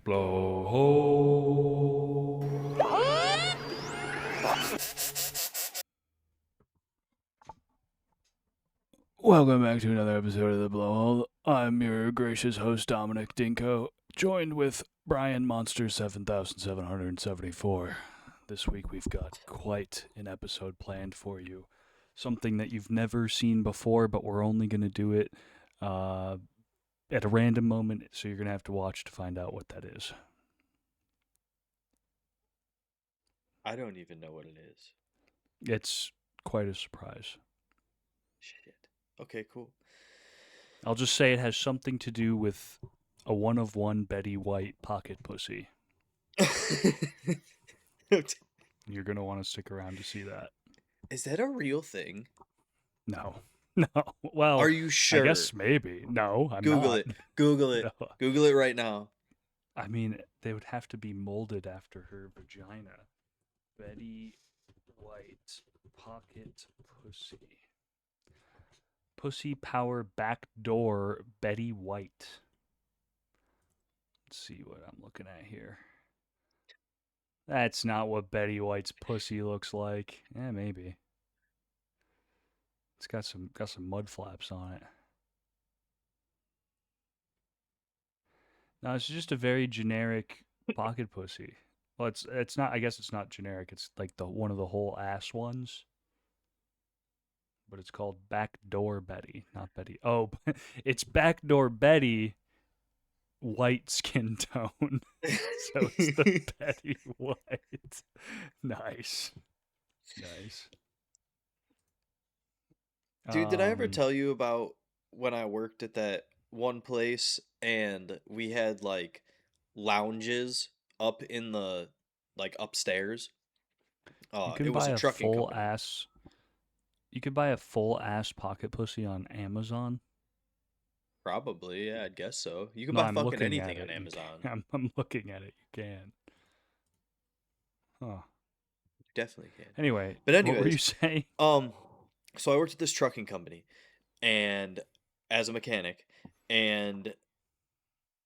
Blowhole. Welcome back to another episode of the Blowhole. I'm your gracious host, Dominic Dinko, joined with Brian Monster 7774. This week we've got quite an episode planned for you. Something that you've never seen before, but we're only going to do it at a random moment, so you're going to have to watch to find out what that is. I don't even know what it is. It's quite a surprise. Shit. Okay, cool. I'll just say it has something to do with a one-of-one Betty White pocket pussy. You're going to want to stick around to see that. Is that a real thing? No. No. Well, Are you sure? I guess maybe. No, I'm Google not. it. Google it. No. Google it right now. I mean, they would have to be molded after her vagina. Betty White pocket pussy. Pussy power backdoor Betty White. Let's see what I'm looking at here. That's not what Betty White's pussy looks like. Eh, maybe. It's got some mud flaps on it. No, it's just a very generic pocket pussy. Well, it's not. I guess it's not generic. It's like the one of the whole ass ones. But it's called Backdoor Betty, not Betty. Oh, it's Backdoor Betty, white skin tone. So it's the Betty White. Nice. Dude, did I ever tell you about when I worked at that one place and we had like lounges up in the upstairs? You can It was buy a a trucking full company. ass. You could buy a full ass pocket pussy on Amazon. Probably, yeah, I'd guess so. You can No, buy I'm fucking looking at anything on it. You Amazon. can. I'm looking at it. You can. Huh. Definitely can. Anyway, But what were you anyways, saying? so I worked at this trucking company and as a mechanic, and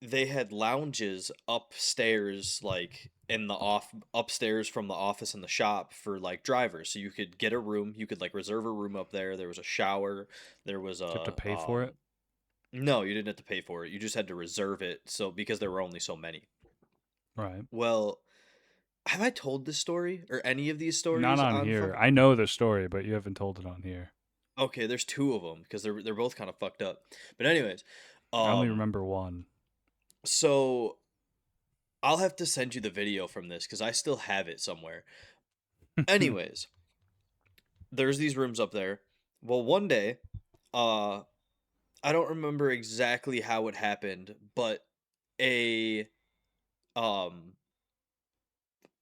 they had lounges upstairs, like in the upstairs from the office and the shop for like drivers. So you could get a room, you could like reserve a room up there. There was a shower, there was Do you have to a pay for it? no, you didn't have to pay for it. You just had to reserve it, so because there were only so many. Right. Well, have I told this story or any of these Not stories on on here. fucking I know the story, but you haven't told it on here. Okay, there's two of them because they're both kind of fucked up. But anyways, I only um, remember one. so I'll have to send you the video from this because I still have it somewhere. Anyways, there's these rooms up there. Well, one day, uh, I don't remember exactly how it happened, but a um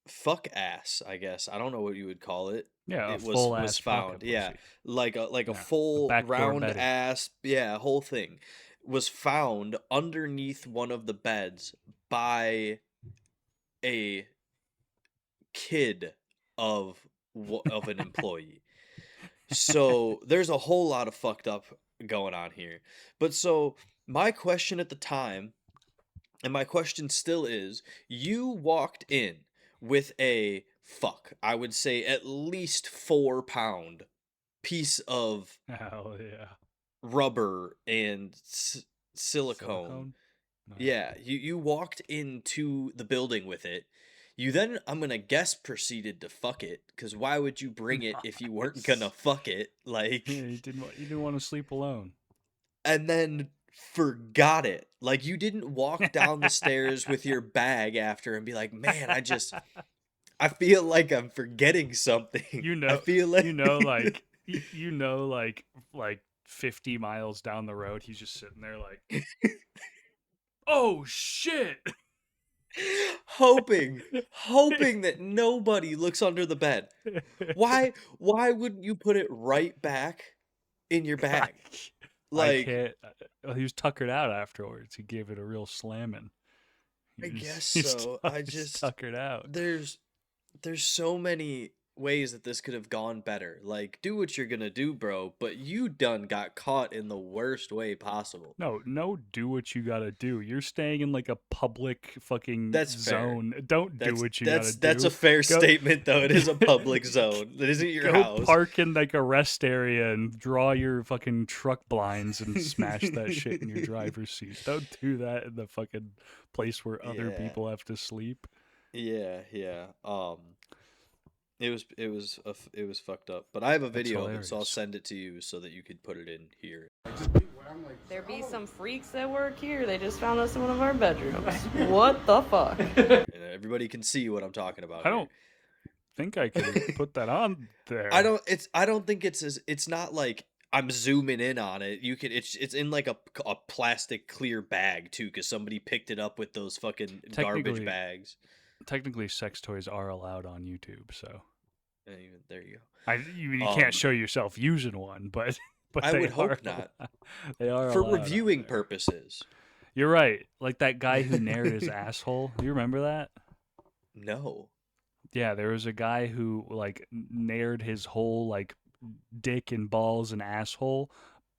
fuck ass, I guess. I don't know what you would call it. Yeah, a It full was ass found. pocket Yeah. pussy. Like a Yeah, a full backdoor round Betty. ass, yeah, whole thing was found underneath one of the beds by a kid of of an employee. So there's a whole lot of fucked up going on here. But so my question at the time, and my question still is, you walked in with a I would say at least 4 pound piece of Hell yeah. rubber and silicone. Silicone? Nice. Yeah, you walked into the building with it. You then, I'm gonna guess, proceeded to fuck it. Cause why would you bring it if you weren't gonna Nice. fuck it? Yeah, Like, you didn't want to sleep alone. and then forgot it. Like you didn't walk down the stairs with your bag after and be like, man, I feel like I'm forgetting something. you I know, feel like you know, like like 50 miles down the road, he's just sitting there like, oh shit. hoping that nobody looks under the bed. Why wouldn't you put it right back in your I, bag? I Like, can't. Well, he was tuckered out afterwards. He gave it a real slamming. I guess He's so. he's tuckered out. There's there's so many ways that this could have gone better. Like, do what you're gonna do, bro, but you done got caught in the worst way possible. No, do what you gotta do. You're staying in like a public fucking That's fair. zone. Don't do That's what you gotta that's that's a do. fair Go statement though. It is a public zone. It isn't your go house. park in like a rest area and draw your fucking truck blinds and smash that shit in your driver's seat. Don't do that in the fucking place where other Yeah. people have to sleep. Yeah, yeah. It was fucked up. But I have a That's video of it, so I'll hilarious. send it to you so that you could put it in here. There be some freaks that work here. They just found us in one of our bedrooms. What the fuck? And everybody can see what I'm talking about. I don't think I could put that on there. I don't think it's not like I'm zooming in on it. You can it's in like a plastic clear bag too, because somebody picked it up with those fucking garbage Technically- bags. Technically, sex toys are allowed on YouTube, so And even, there you go. you Um, can't show yourself using one, but I they would hope are not. They are For allowed on reviewing there. purposes. You're right. Like that guy who nared his asshole. You remember that? No. Yeah, there was a guy who like nared his whole like dick and balls and asshole,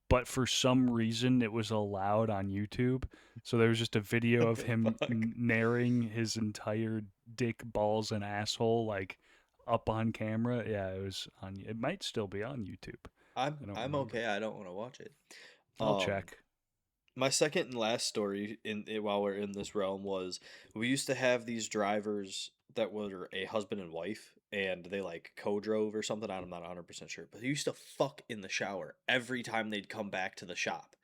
but for some reason it was allowed on YouTube. So there was just a video What of the him fuck? naring his entire dick, balls, and asshole like up on camera. Yeah, it was on. It might still be on YouTube. I'm don't I'm remember. okay. I don't want to watch it. I'll check. My second and last story while we're in this realm was we used to have these drivers that were a husband and wife and they like co-drove or something. I'm not 100% sure, but they used to fuck in the shower every time they'd come back to the shop.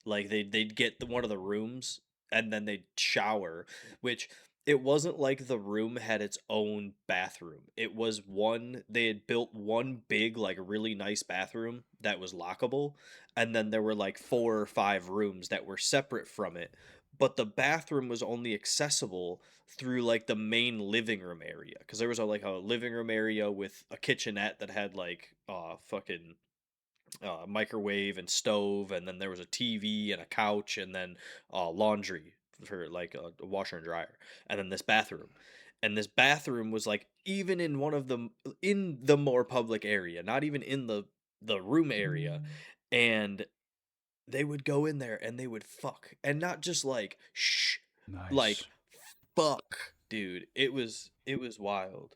Like they'd get one of the rooms and then they'd shower, which it wasn't like the room had its own bathroom. It was one they had built one big like really nice bathroom that was lockable, and then there were like 4 or 5 rooms that were separate from it, but the bathroom was only accessible through like the main living room area, because there was like a living room area with a kitchenette that had like fucking microwave and stove, and then there was a TV and a couch, and then laundry for like a washer and dryer, and then this bathroom. And this bathroom was like even in one of the in the more public area, not even in the room area. And they would go in there and they would fuck, and not just like shh, like Nice. fuck, dude. It was wild.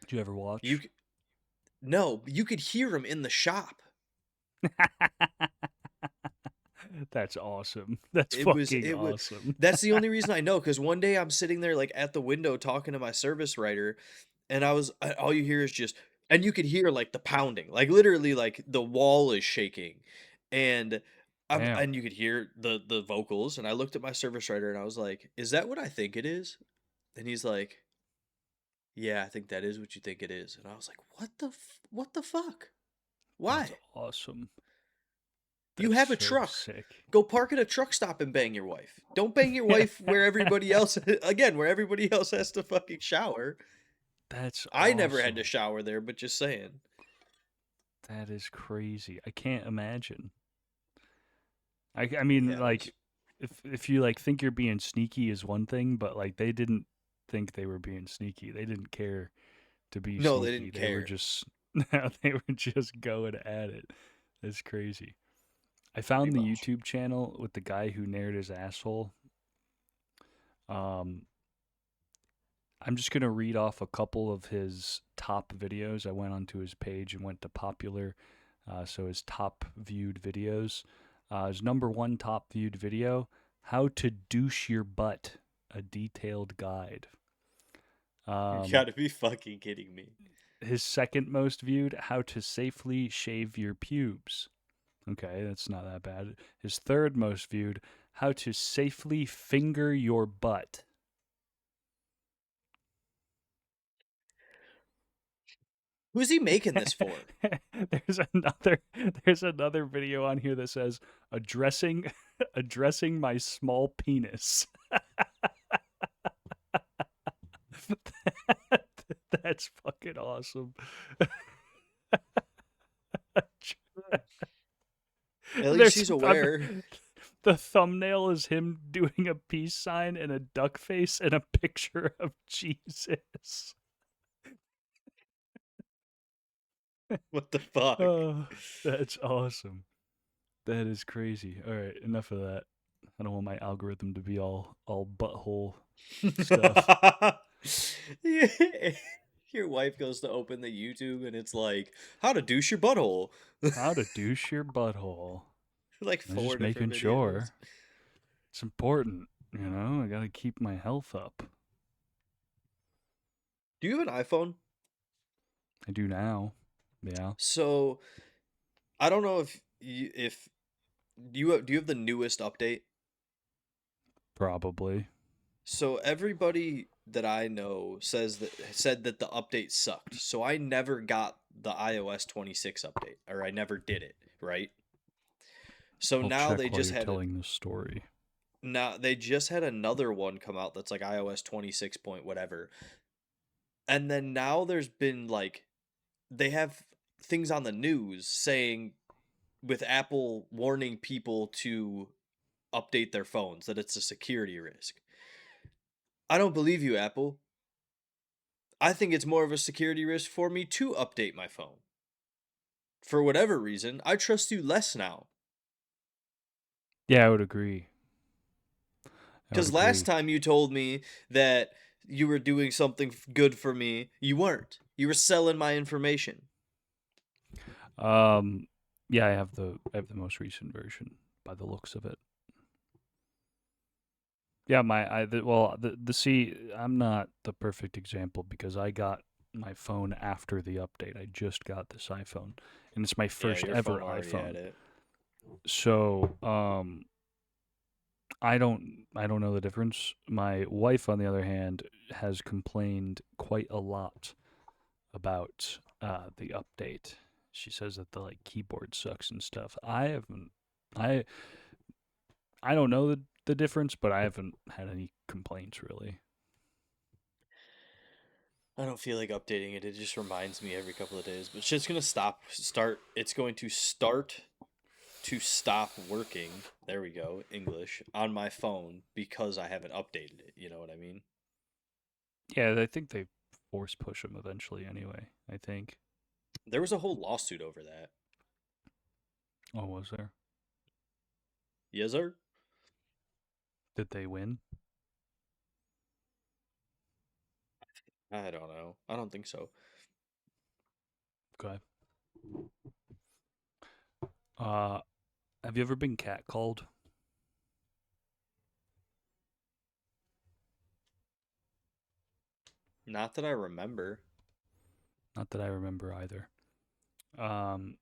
Did you ever watch? You no, you could hear them in the shop. That's awesome. That's It was fucking it was awesome. That's the only reason I know, because one day I'm sitting there like at the window talking to my service writer, and all you hear is just, and you could hear like the pounding, like literally like the wall is shaking, and Damn. and you could hear the vocals, and I looked at my service writer and I was like, "Is that what I think it is?" And he's like, "Yeah, I think that is what you think it is." And I was like, what the fuck? Why? That's awesome. You That's have a so truck. sick. Go park at a truck stop and bang your wife. Don't bang your wife where everybody else again, where everybody else has to fucking shower. That's I never had to awesome. shower there, but just saying. That is crazy. I can't imagine. I mean, Yeah, it like, was- if you like think you're being sneaky is one thing, but like they didn't think they were being sneaky. They didn't care to be No, sneaky. they didn't They were care. just they were just going at it. That's crazy. I Pretty found the much. YouTube channel with the guy who nared his asshole. Um, I'm just gonna read off a couple of his top videos. I went onto his page and went to popular, so his top viewed videos. His number one top viewed video: How to douche your butt, a detailed guide. You Um, gotta be fucking kidding me. his second most viewed: How to safely shave your pubes. Okay, that's not that bad. His third most viewed: How to safely finger your butt. Who's he making this for? there's another video on here that says addressing addressing my small penis. That's fucking awesome. At least There's he's I'm- aware. The thumbnail is him doing a peace sign and a duck face and a picture of Jesus. What the fuck? Oh, that's awesome. That is crazy. All right, enough of that. I don't want my algorithm to be all butthole stuff. Yeah. Your wife goes to open the YouTube and it's like, how to douche your butthole. How to douche your butthole. Like I'm 4 just different making videos. sure. It's important, you know. I gotta keep my health up. Do you have an iPhone? I do now. Yeah, So I don't know if do you have the newest update? probably. So everybody that I know said that the update sucked. So I never got the iOS 26 update, or I never did it, right? So I'll now check while you're telling this story. they just had another one come out that's like iOS 26 point whatever. And then now there's been like they have things on the news saying with Apple warning people to update their phones that it's a security risk. I don't believe you, Apple. I think it's more of a security risk for me to update my phone. For whatever reason, I trust you less now. Yeah, I would agree. I would Because last agree. time you told me that you were doing something good for me, you weren't. You were selling my information. Um, yeah, I have the most recent version by the looks of it. Yeah, the see, I'm not the perfect example because I got my phone after the update. I just got this iPhone, and it's my Yeah, first your ever phone already had iPhone. it. So, I don't know the difference. My wife, on the other hand, has complained quite a lot about the update. She says that the like keyboard sucks and stuff. I I don't know the difference, but I haven't had any complaints really. I don't feel like updating it. It just reminds me every couple of days. But shit's gonna start. It's going to stop working. There we go, English on my phone because I haven't updated it. You know what I mean? Yeah, I think they force push them eventually anyway. I think. There was a whole lawsuit over that. Oh, was there? Yes, sir. Did they win? I don't know. I don't think so. Okay. Uh, have you ever been catcalled? Not that I remember. Not that I remember either.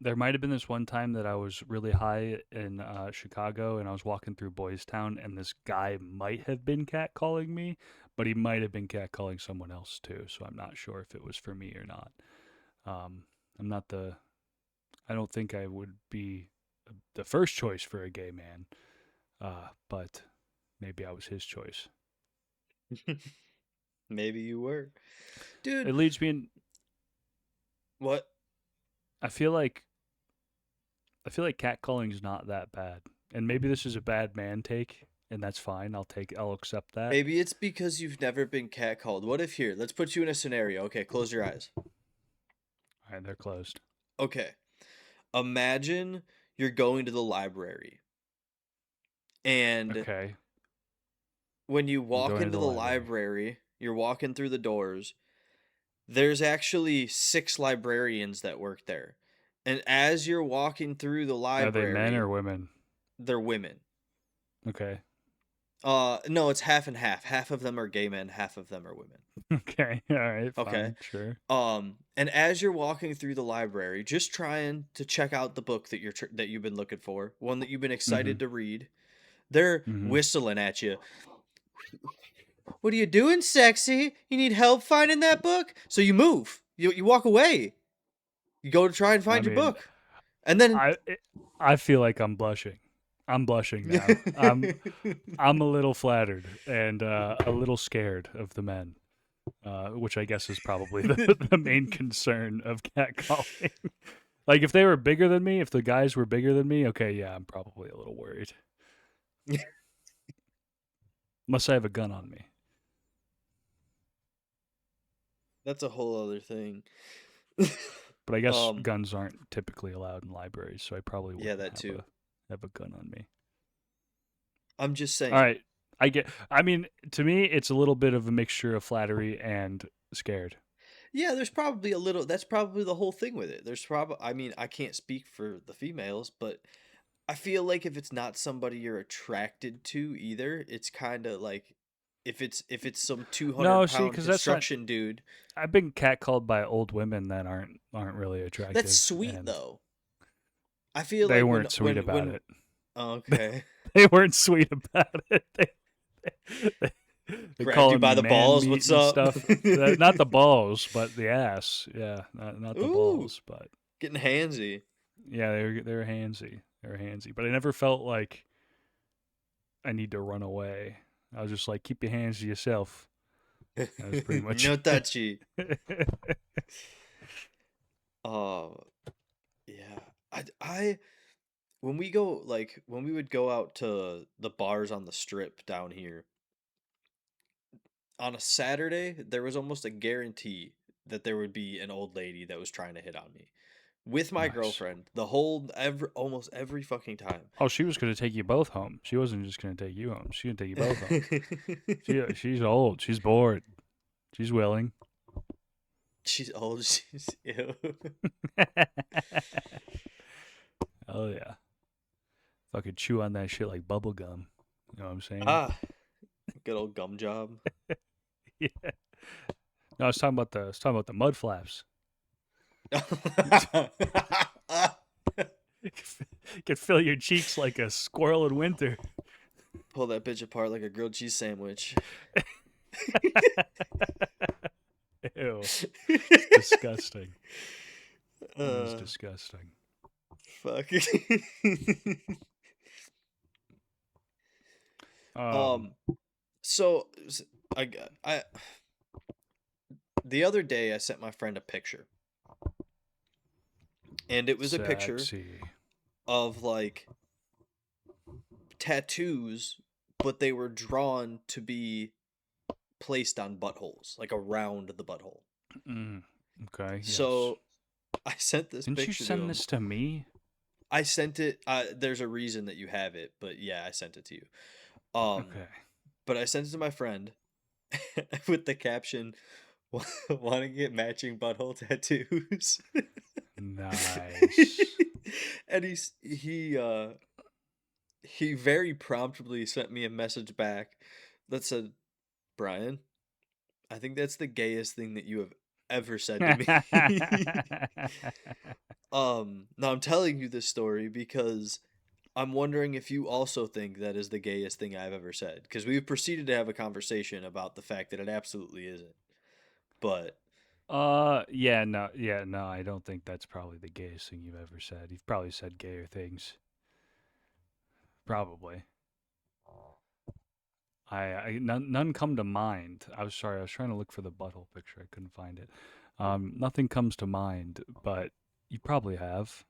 There might have been this one time that I was really high in Chicago and I was walking through Boys Town and this guy might have been catcalling me, but he might have been catcalling someone else too. So I'm not sure if it was for me or not. Um, I'm not the. I don't think I would be the first choice for a gay man, but maybe I was his choice. Maybe you were. Dude, It leads me in. what? I feel like catcalling is not that bad, and maybe this is a bad man take, and that's fine. I'll accept that. Maybe it's because you've never been catcalled. What if here? Let's put you in a scenario. Okay, close your eyes. All right, they're closed. Okay. Imagine you're going to the library and Okay, when you I'm walk going to into the the library. library, you're walking through the doors. There's actually 6 librarians that work there. And as you're walking through the Are they men or library, women? they're women. Okay, No, it's half and half. Half of them are gay men, half of them are women. okay, all right, Okay. fine, sure. And as you're walking through the library, just trying to check out the book that you've been looking for, one that you've been Mm-hmm. excited to read, they're Mm-hmm. whistling at you. What are you doing, sexy? You need help finding that book? So you move. You walk away. You go to try and I find your mean, book. And then I I feel like I'm blushing. I'm blushing now. I'm a little flattered and a little scared of the men, which I guess is probably the main concern of catcalling. Like if they were bigger than me, if the guys were bigger than me, okay, yeah, I'm probably a little worried. Unless I have a gun on me. that's a whole other thing. But I guess Um, guns aren't typically allowed in libraries, so I probably yeah, wouldn't that too. have a gun on me. I'm just All saying. right. I mean, to me it's a little bit of a mixture of flattery and scared. Yeah, there's probably a little. That's probably the whole thing with it. There's probably. I mean, I can't speak for the females, but I feel like if it's not somebody you're attracted to either, it's kind of like if it's some two No, hundred see, pound cuz that's not construction dude. I've been catcalled by old women that aren't really That's attractive, sweet and though. I feel they like weren't sweet about when it. okay, They weren't sweet about it. They, they grabbed you calling by me the man balls. meat What's and up? stuff. Not the balls, but the ass. Yeah, not the Ooh, balls, but getting handsy. yeah, they were handsy. They were handsy, but I never felt like I need to run away. I was just like, keep your hands to yourself. That was pretty much No it. touchy. Oh yeah. I when we go like when we would go out to the bars on the strip down here on a Saturday, there was almost a guarantee that there would be an old lady that was trying to hit on me with my Nice. girlfriend the whole every almost every fucking time. Oh, she was gonna take you both home. She wasn't just gonna take you home. She gonna take you both home. She's old. She's bored. She's willing. She's old. She's ew. Oh yeah. Fucking chew on that shit like bubble gum. You know what I'm saying? Ah, good old gum job. Yeah. No, I was talking about the mud flaps. You can feel your cheeks like a squirrel in winter. Pull that bitch apart like a grilled cheese sandwich. Ew. It's disgusting. It is uh, disgusting. fuck. Um, um. So, I, I, the other day I sent my friend a picture, and it was a picture sexy. of like tattoos, but they were drawn to be placed on buttholes, like around the butthole. Mm, okay, yes. So I sent this Didn't you picture to send him. this to me? I sent it. There's a reason that you have it, but yeah, I sent it to you. Um, Okay. but I sent it to my friend with the caption, "Want to get matching butthole tattoos?" Nice. And he very promptly sent me a message back that said, "Brian, I think that's the gayest thing that you have ever said to me." Now I'm telling you this story because I'm wondering if you also think that is the gayest thing I've ever said. Because we've proceeded to have a conversation about the fact that it absolutely isn't. But yeah, no, I don't think that's probably the gayest thing you've ever said. You've probably said gayer things. Probably. None come to mind. I was sorry, I was trying to look for the butthole picture. I couldn't find it. Nothing comes to mind, but you probably have.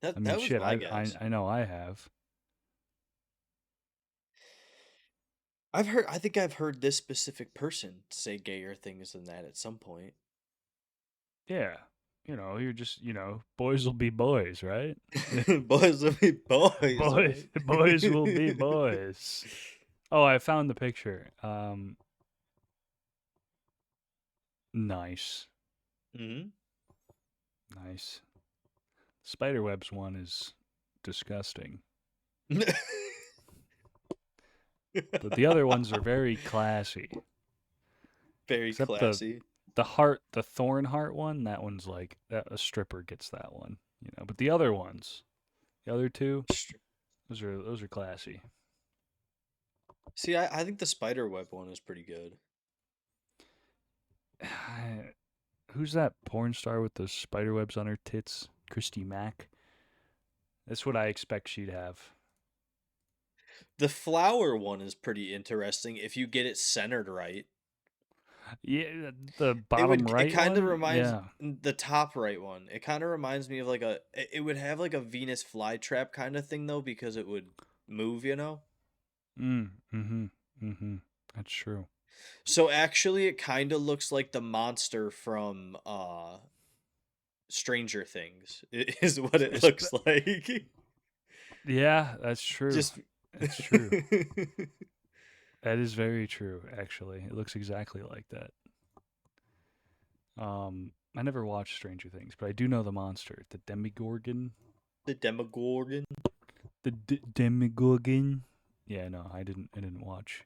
I mean, that was shit, my guess. I know I have. I think I've heard this specific person say gayer things than that at some point. Yeah. You're just, boys will be boys, right? Boys will be boys, right? Boys will be boys. Oh, I found the picture. Nice. Hmm. Nice. Spiderwebs one is disgusting. But the other ones are very classy. Very Except classy. the thorn heart one, that one's like a stripper gets that one, But the other ones, the other two, those are classy. See, I think the spider web one is pretty good. Who's that porn star with the spider webs on her tits? Christy Mack. That's what I expect she'd have. The flower one is pretty interesting if you get it centered right. Yeah, the It bottom would it right kind of one. reminds Yeah. the top right one. It kind of reminds me of like it would have like a Venus flytrap kind of thing though because it would move, you know? Mm-hmm. Mm-hmm. That's true. So actually it kind of looks like the monster from Stranger Things is what it It's, looks like. yeah, that's true. Just That's true. That is very true, actually. It looks exactly like that. I never watched Stranger Things, but I do know the monster, the Demigorgon. the Demogorgon. The Demigorgon. Yeah, no, I didn't watch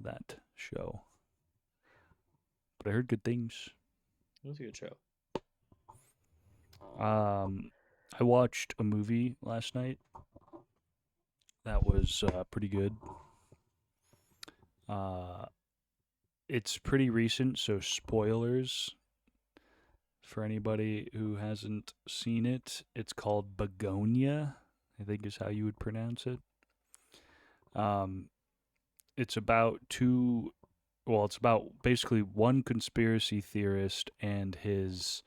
that show, but I heard good things. It was a good show. I watched a movie last night that was pretty good. Uh, it's pretty recent, so spoilers for anybody who hasn't seen it. It's called Begonia, I think is how you would pronounce it. Um, it's about it's about basically one conspiracy theorist and his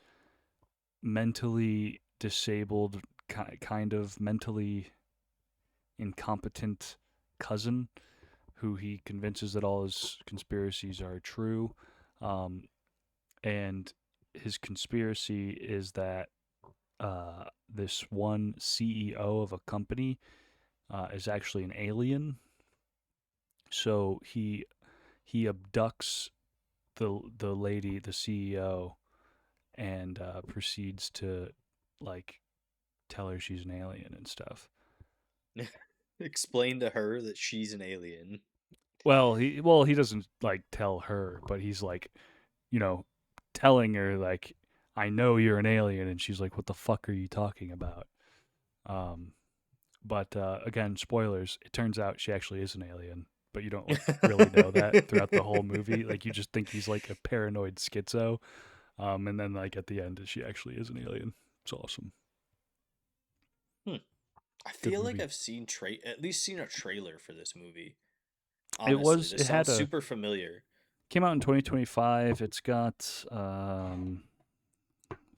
mentally disabled, kind of mentally incompetent cousin who he convinces that all his conspiracies are true. Um, and his conspiracy is that this one CEO of a company is actually an alien. So he abducts the lady, the CEO, and proceeds to like tell her she's an alien and stuff. Explain to her that she's an alien. Well he doesn't like tell her, but he's like, you know, telling her like, I know you're an alien, and she's like, what the fuck are you talking about? Um, but again, spoilers. It turns out she actually is an alien, but you don't like really know that throughout the whole movie. Like you just think he's like a paranoid schizo, and then like at the end, she actually is an alien. It's awesome. I Good feel like movie. I've seen at least seen a trailer for this movie. It Honestly, was. this It had sounds a super familiar. came out in 2025. It's got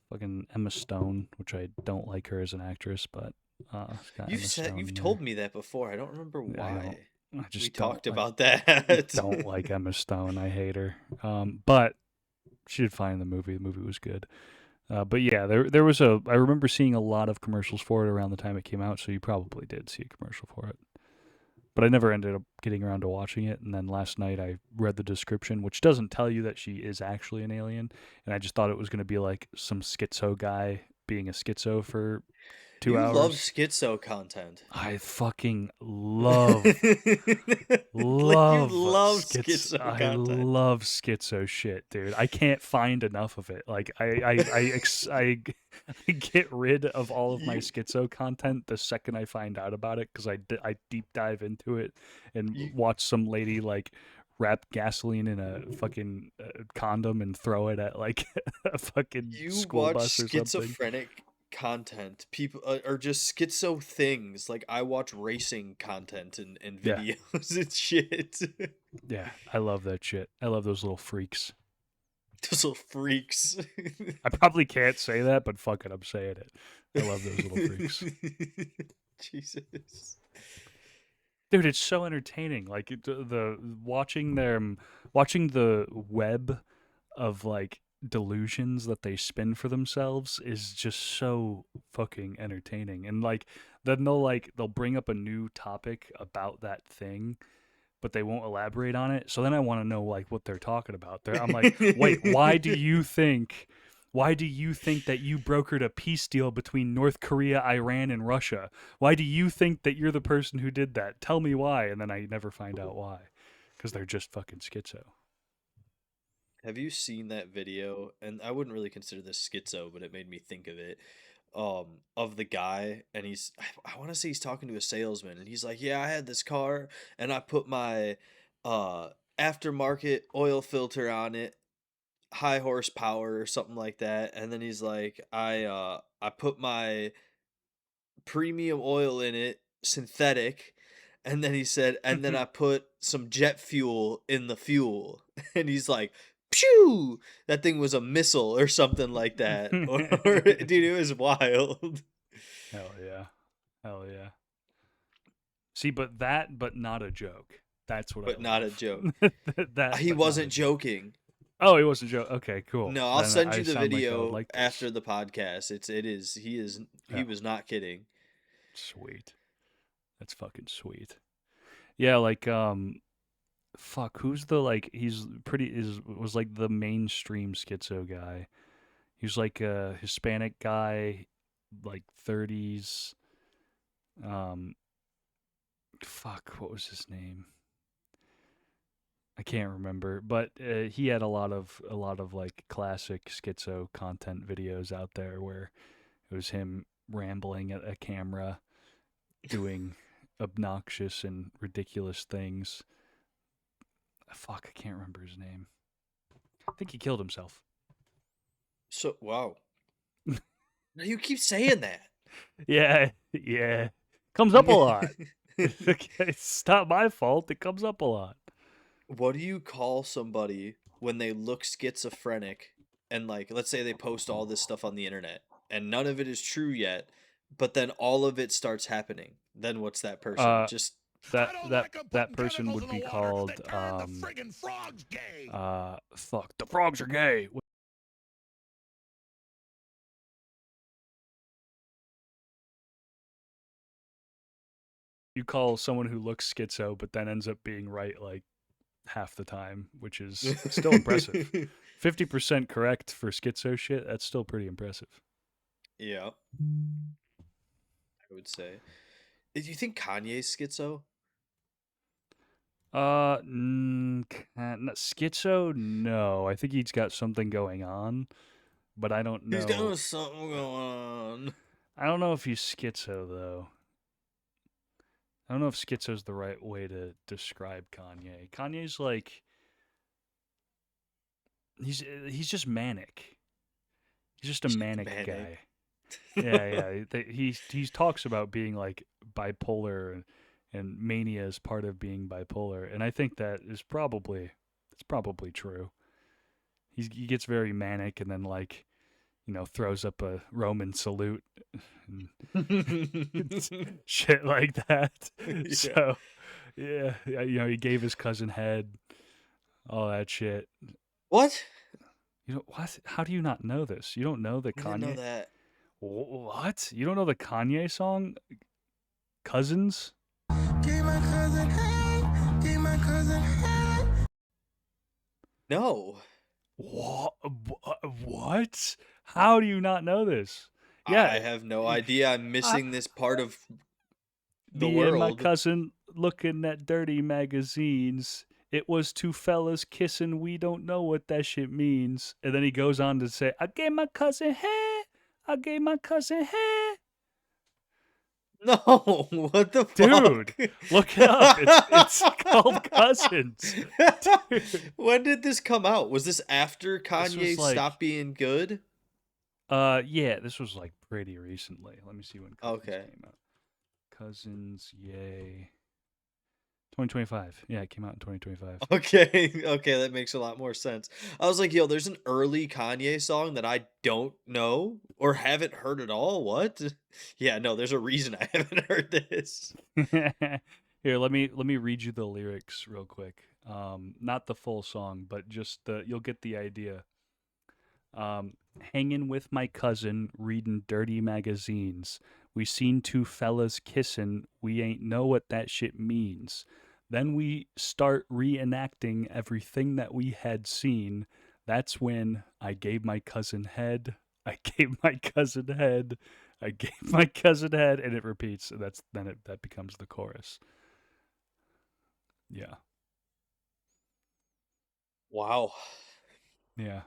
fucking Emma Stone, which I don't like her as an actress, but it's got Emma Stone You've in told there. me that before. I don't remember I don't. why. I We just don't. talked I about that. don't like Emma Stone. I hate her. But she did fine in the movie. The movie was good. But yeah, there was a. I remember seeing a lot of commercials for it around the time it came out, so you probably did see a commercial for it. But I never ended up getting around to watching it. And then last night I read the description, which doesn't tell you that she is actually an alien. And I just thought it was going to be like some schizo guy being a schizo for two You love hours. schizo content. I fucking Like you love love schizo. schizo I content. love schizo shit, dude. I can't find enough of it. Like I get rid of all of my You schizo content the second I find out about it, because I deep dive into it and you watch some lady like wrap gasoline in a fucking condom and throw it at like a fucking you school watch bus or something. schizophrenic content. People or just schizo things. Like I watch racing content and Yeah, videos and shit. yeah. I love that shit. I love those little freaks. Those little freaks. I probably can't say that, but fuck it, I'm saying it. I love those little freaks. Jesus. Dude, it's so entertaining. Like the watching the web of like delusions that they spin for themselves is just so fucking entertaining. And like then they'll bring up a new topic about that thing, but they won't elaborate on it. So then I want to know like what they're talking about. I'm like, wait, why do you think that you brokered a peace deal between North Korea, Iran, and Russia? Why do you think that you're the person who did that? Tell me why. And then I never find out why, because they're just fucking schizo. Have you seen that video? And I wouldn't really consider this schizo, but it made me think of it. Of the guy, and I want to say he's talking to a salesman, and he's like, "Yeah, I had this car, and I put my uh aftermarket oil filter on it, high horsepower or something like that." And then he's like, I put my premium oil in it, synthetic." And then he said, and then I put some jet fuel in the fuel. And he's like, pew! That thing was a missile or something like that. Or dude, it was wild. Hell yeah. Hell yeah. See, but not a joke. That's what I But not a love. joke. That, He but not a wasn't joke. joking. Oh, it was a joke. Okay, cool. No, I'll Then send I you the sound like I would video like this. after the podcast. He Yeah, was not kidding. sweet. That's fucking sweet. Yeah, like fuck, who's the like he's pretty is was like the mainstream schizo guy. He was like a Hispanic guy, like 30s. Um fuck, what was his name? I can't remember, but he had a lot of like classic schizo content videos out there where it was him rambling at a camera, doing obnoxious and ridiculous things. Fuck, I can't remember his name. I think he killed himself. So wow. Now you keep saying that. Yeah, yeah. Comes up a lot. It's not my fault. It comes up a lot. What do you call somebody when they look schizophrenic and like let's say they post all this stuff on the internet and none of it is true yet, but then all of it starts happening? Then what's that person? Uh, Just that person would be called fuck, the frogs are gay. You call someone who looks schizo but then ends up being right like half the time, which is still impressive. 50% correct for schizo shit, that's still pretty impressive. Yeah, I would say. Do you think Kanye's schizo? Schizo, no. I think he's got something going on, but I don't He's know. got something going on. I don't know if he's schizo though. I don't know if schizo's the right way to describe Kanye. Kanye's like he's just manic. He's just a manic Manic. guy. Yeah. He talks about being like bipolar and mania is part of being bipolar, and I think that is probably it's probably true. He gets very manic and then like throws up a Roman salute and shit like that. Yeah. So yeah, he gave his cousin head, all that shit. What? You know what? How do you not know this? You don't know the I didn't know Kanye? that. What? You don't know the Kanye song, Cousins? Gave my cousin head, gave my cousin head. No. What? What? How do you not know this? Yeah, I have no idea. I'm missing this part of the me and my world. cousin looking at dirty magazines. It was two fellas kissing. We don't know what that shit means. And then he goes on to say, I gave my cousin hair. I gave my cousin hair. No, what the Dude, fuck? look it up. It's called Cousins. Dude. When did this come out? Was this after Kanye like- stopped being good? Yeah, this was like pretty recently. Let me see when Cousins Okay. came out. Cousins, yay. 2025. Yeah, it came out in 2025. Okay, that makes a lot more sense. I was like, yo, there's an early Kanye song that I don't know or haven't heard at all. What? Yeah, no, there's a reason I haven't heard this. Here, let me read you the lyrics real quick. Not the full song, but just you'll get the idea. Hanging with my cousin, reading dirty magazines. We seen two fellas kissing. We ain't know what that shit means. Then we start reenacting everything that we had seen. That's when I gave my cousin head. I gave my cousin head. I gave my cousin head, and it repeats. And that becomes the chorus. Yeah, Wow. yeah.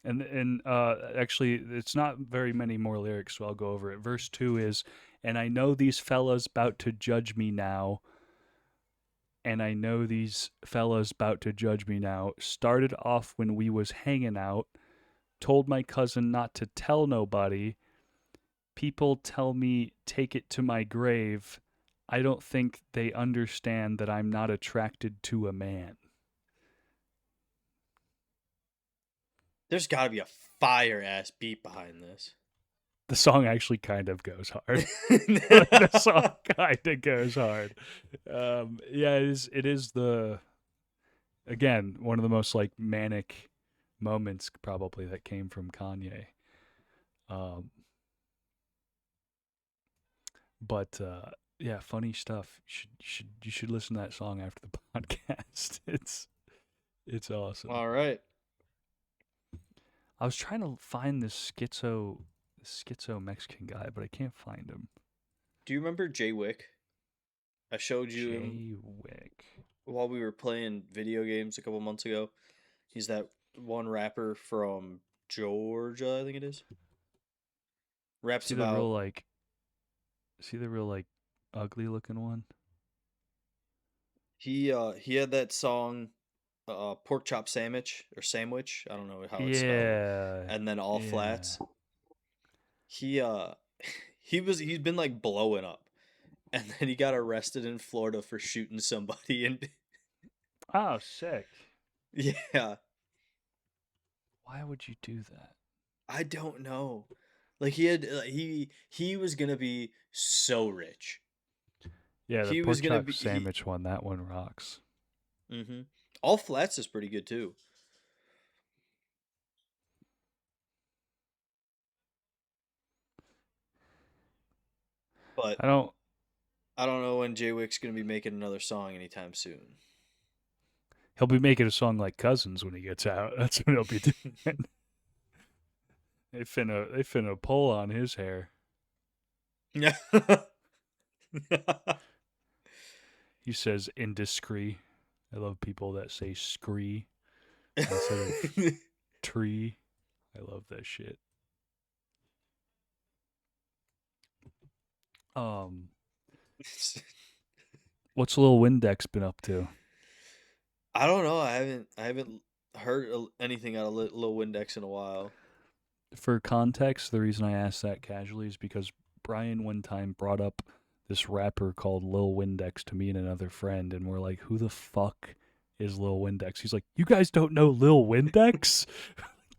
And actually, it's not very many more lyrics, so I'll go over it. Verse 2 is, and I know these fellas about to judge me now. And I know these fellas about to judge me now. Started off when we was hanging out. Told my cousin not to tell nobody. People tell me take it to my grave. I don't think they understand that I'm not attracted to a man. There's got to be a fire ass beat behind this. The song actually kind of goes hard. The song kind of goes hard. Yeah, it is the Again, one of the most like manic moments probably that came from Kanye. Um, but yeah, funny stuff. You should listen to that song after the podcast. It's awesome. All right. I was trying to find this schizo Mexican guy, but I can't find him. Do you remember Jay Wick? I showed you him Jay Wick. while we were playing video games a couple months ago. He's that one rapper from Georgia, I think it is. Raps See the real about like see the real like ugly looking one? he had that song pork chop sandwich or sandwich, I don't know how it's spelled, Yeah. and then all Yeah. flats. He he's been like blowing up. And then he got arrested in Florida for shooting somebody and Oh, sick. yeah, Why would you do that? I don't know. Like he was going to be so rich. Yeah, the He was pork going to chop be sandwich one, that one rocks. mhm. All Flats is pretty good too. But I don't I don't know when Jay Wick's going to be making another song anytime soon. he'll be making a song like Cousins when he gets out. That's what he'll be doing. They finna pull on his hair. Yeah. He says indiscreet. I love people that say scree instead of tree. I love that shit. Um, what's Lil Windex been up to? I don't know. I haven't heard anything out of Lil Windex in a while. For context, the reason I asked that casually is because Brian one time brought up this rapper called Lil Windex to me and another friend, and we're like, "Who the fuck is Lil Windex?" He's like, "You guys don't know Lil Windex?"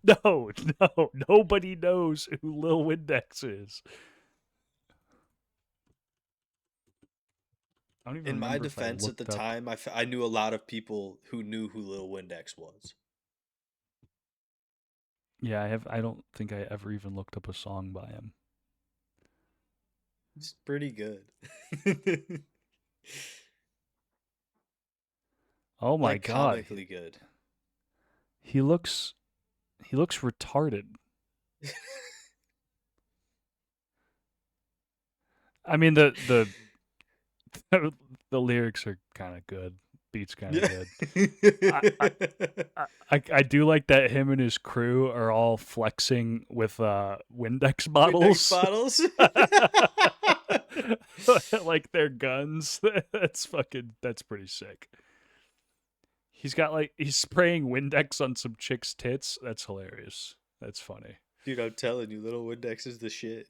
No, no, nobody knows who Lil Windex is. I don't even In my remember if I defense, at the looked up. time, I knew a lot of people who knew who Lil Windex was. Yeah, I have. I don't think I ever even looked up a song by him. It's pretty good. Oh my Like god, comically good. he looks retarded. I mean the the lyrics are kind of good. Beats kind of Yeah. good. I, I do like that him and his crew are all flexing with Windex Windex bottles. bottles. Like their guns. That's pretty sick. He's spraying Windex on some chick's tits. That's hilarious. That's funny. Dude, I'm telling you, Little Windex is the shit.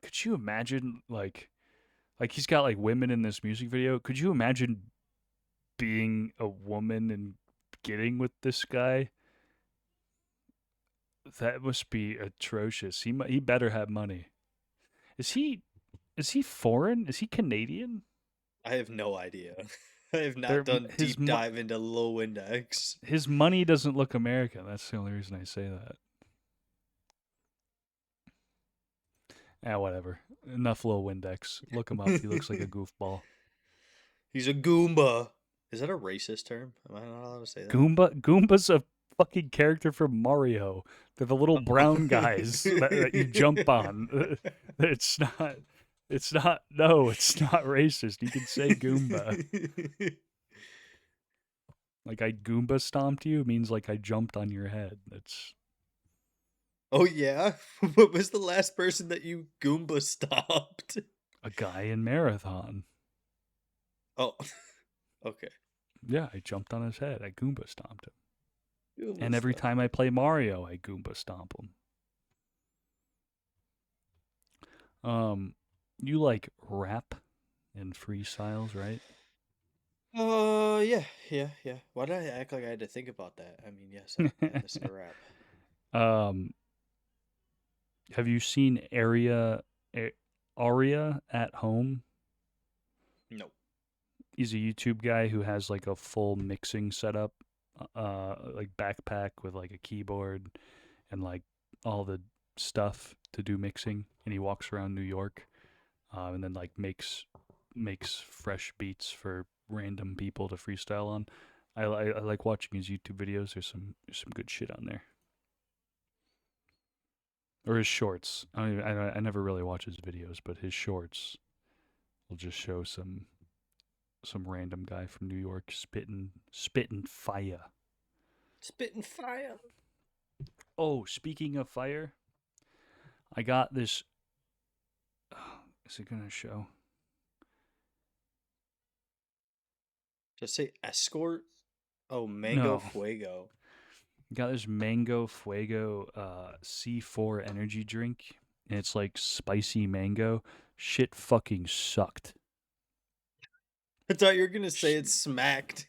Could you imagine like he's got like women in this music video? Could you imagine being a woman and getting with this guy? That must be atrocious. He better have money. Is he foreign? Is he Canadian? I have no idea. I have There not done his deep dive into Lil Windex. his money doesn't look American. That's the only reason I say that. Ah, whatever. Enough Lil Windex. Look him up. He looks like a goofball. He's a Goomba. Is that a racist term? Am I not allowed to say that? Goomba's a fucking character from Mario. They're the little brown guys that you jump on. It's not. It's not. No, it's not racist. You can say Goomba. Like I Goomba stomped you means like I jumped on your head. That's Oh yeah? What was the last person that you Goomba stopped? a guy in Marathon. Oh, okay. Yeah, I jumped on his head. I Goomba stomped him. Goomba And every stop. time I play Mario, I Goomba stomp him. You like rap and freestyles, right? Yeah. Why did I act like I had to think about that? I mean, yes, I listen to rap. um, have you seen Aria at Home? No. He's a YouTube guy who has like a full mixing setup, like backpack with like a keyboard and like all the stuff to do mixing. And he walks around New York, and then like makes fresh beats for random people to freestyle on. I like watching his YouTube videos. There's some good shit on there, or his shorts. I never really watch his videos, but his shorts will just show some random guy from New York spitting fire. Spitting fire. Oh, speaking of fire, I got this. Is it gonna show? Just say escort. Oh, Mango No. Fuego. Got this Mango Fuego C4 energy drink, and it's like spicy mango. Shit fucking sucked. I thought you were gonna say it smacked.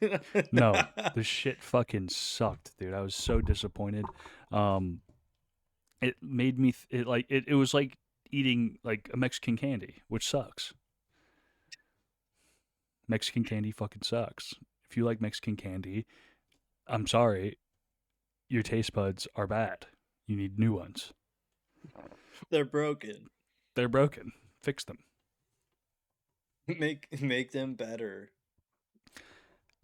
No, the shit fucking sucked, dude. I was so disappointed. Um, it made me it was like eating like a Mexican candy, which sucks. Mexican candy fucking sucks. If you like Mexican candy, I'm sorry, your taste buds are bad. You need new ones. They're broken. They're broken. Fix them. Make them better.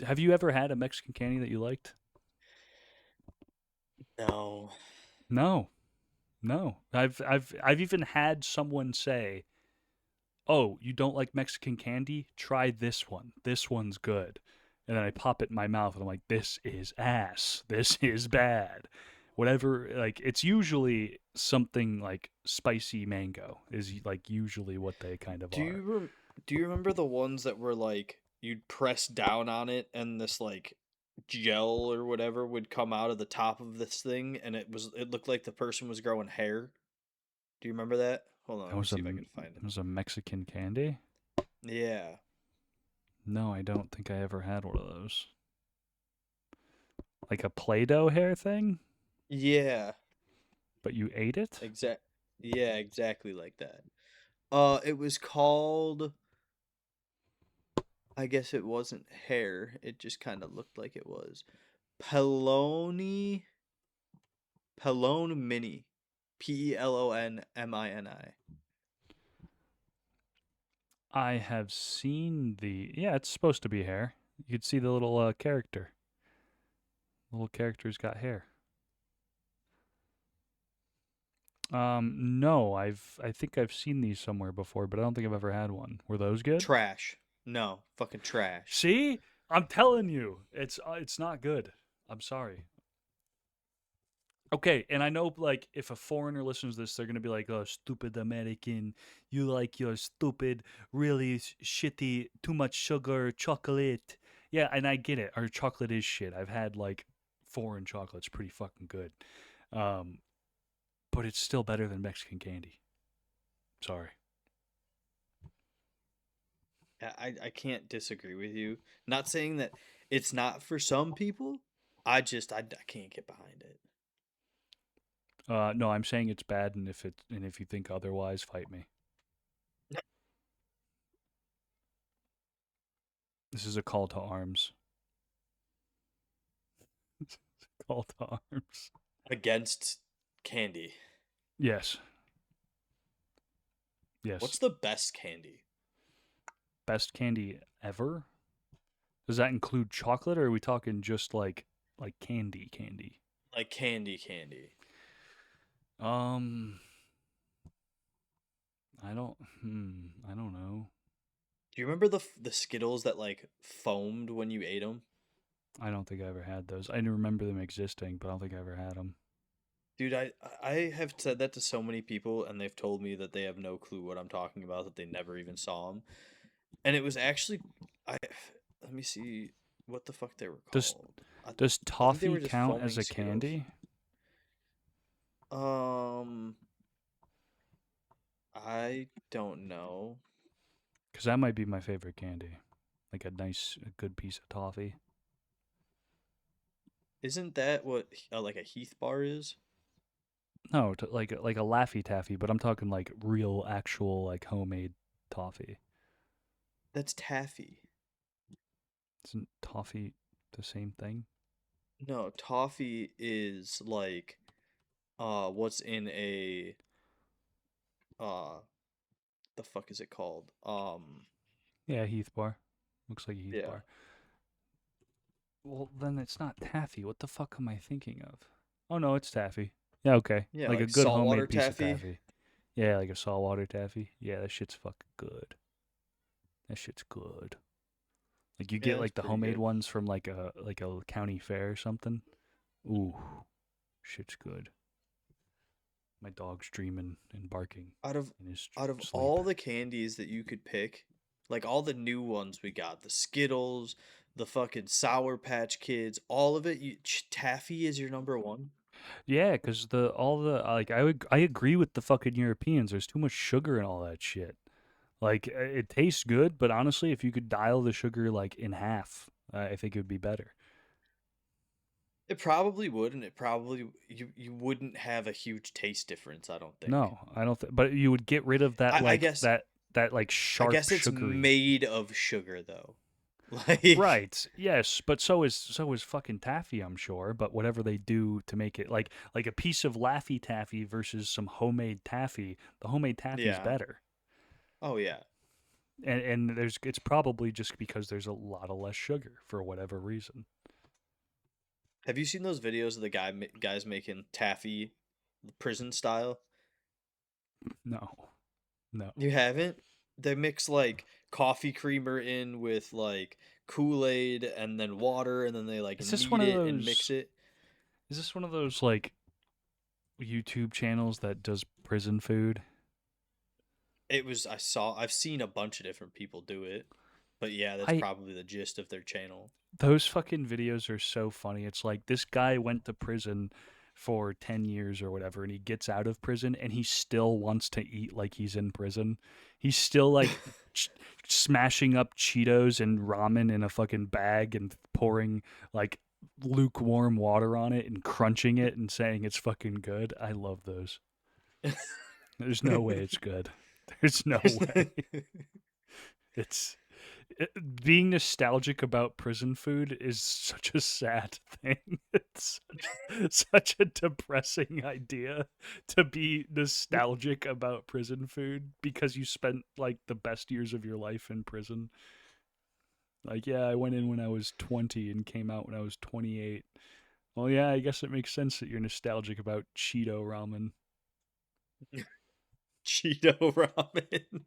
Have you ever had a Mexican candy that you liked? No. No. No. I've even had someone say, "Oh, you don't like Mexican candy? Try this one. This one's good." And then I pop it in my mouth and I'm like, "This is ass. This is bad." Whatever, like it's usually something like spicy mango is like usually what they kind of Do are. you do you remember the ones that were like you'd press down on it and this like gel or whatever would come out of the top of this thing and it looked like the person was growing hair? Do you remember that? Hold on, That let me was see if I can find it it. was a Mexican candy? Yeah. No, I don't think I ever had one of those. Like a Play-Doh hair thing, Yeah. but you ate it? Yeah, exactly like that. It was called I guess it wasn't hair. It just kind of looked like it was. Peloni Pelone Mini. Pelonmini. I have seen the. Yeah, it's supposed to be hair. You could see the little character. The little character's got hair. No, I think I've seen these somewhere before, but I don't think I've ever had one. Were those good? Trash. No, fucking trash. See, I'm telling you, it's not good. I'm sorry. Okay, and I know like if a foreigner listens to this, they're gonna be like, "Oh, stupid American! You like your stupid, really shitty, too much sugar chocolate." Yeah, and I get it. Our chocolate is shit. I've had like foreign chocolates, pretty fucking good, um, but it's still better than Mexican candy. Sorry. I can't disagree with you. Not saying that it's not for some people. I can't get behind it. No, I'm saying it's bad, and if you think otherwise, fight me. This is a call to arms. Call to arms. Against candy. Yes. Yes. What's the best candy? Best candy ever? Does that include chocolate, or are we talking just like candy? Like candy. Um, I don't know. Do you remember the Skittles that like foamed when you ate them? I don't think I ever had those. I remember them existing, but I don't think I ever had them. Dude, I have said that to so many people, and they've told me that they have no clue what I'm talking about, that they never even saw them. And it was actually, I let me see what the fuck they were Does called. I, does I think they were toffee just count as foaming a Skittles. candy? I don't know. Because that might be my favorite candy. Like a good piece of toffee. Isn't that what like a Heath bar is? No, like a Laffy Taffy, but I'm talking like real, actual, like homemade toffee. That's taffy. Isn't toffee the same thing? No, toffee is like what's in a uh the fuck is it called? Yeah, Heath bar. Looks like a Heath Yeah. bar. Well, then it's not taffy. What the fuck am I thinking of? Oh no, it's taffy. Yeah, okay. Yeah, Like a like good saltwater homemade piece of taffy. taffy. Yeah, like a saltwater taffy. Yeah, that shit's fucking good. That shit's good. Like you Yeah, get that's like the pretty homemade good. ones from like a county fair or something. Ooh, shit's good. My dog's dreaming and barking Out of in his out of sleep. all the candies that you could pick, like all the new ones we got, the Skittles, the fucking Sour Patch Kids, all of it, taffy is your number one? Yeah, cause the all the like I agree with the fucking Europeans. There's too much sugar and all that shit. Like it tastes good, but honestly, if you could dial the sugar like in half, I think it would be better. It probably would, and it probably you wouldn't have a huge taste difference, I don't think. No, I don't. But you would get rid of that I like guess that like I sharp guess it's sugary. made of sugar though. Like Right. Yes, but so is fucking taffy, I'm sure. But whatever they do to make it like a piece of Laffy Taffy versus some homemade taffy, the homemade taffy's yeah. better. Oh yeah. And there's it's probably just because there's a lot of less sugar for whatever reason. Have you seen those videos of the guys making taffy prison style? No. No. You haven't? They mix like coffee creamer in with like Kool-Aid and then water and then they like Is this knead one of it and mix those it. is this one of those like YouTube channels that does prison food? I've seen a bunch of different people do it. But yeah, that's I probably the gist of their channel. Those fucking videos are so funny. It's like this guy went to prison for 10 years or whatever, and he gets out of prison and he still wants to eat like he's in prison. He's still like smashing up Cheetos and ramen in a fucking bag and pouring like lukewarm water on it and crunching it and saying it's fucking good. I love those. There's no way it's good. There's no There's way. It's being nostalgic about prison food is such a sad thing. It's such a depressing idea to be nostalgic about prison food because you spent like the best years of your life in prison. Like, yeah, I went in when I was 20 and came out when I was 28. Well, yeah, I guess it makes sense that you're nostalgic about Cheeto ramen. Cheeto ramen.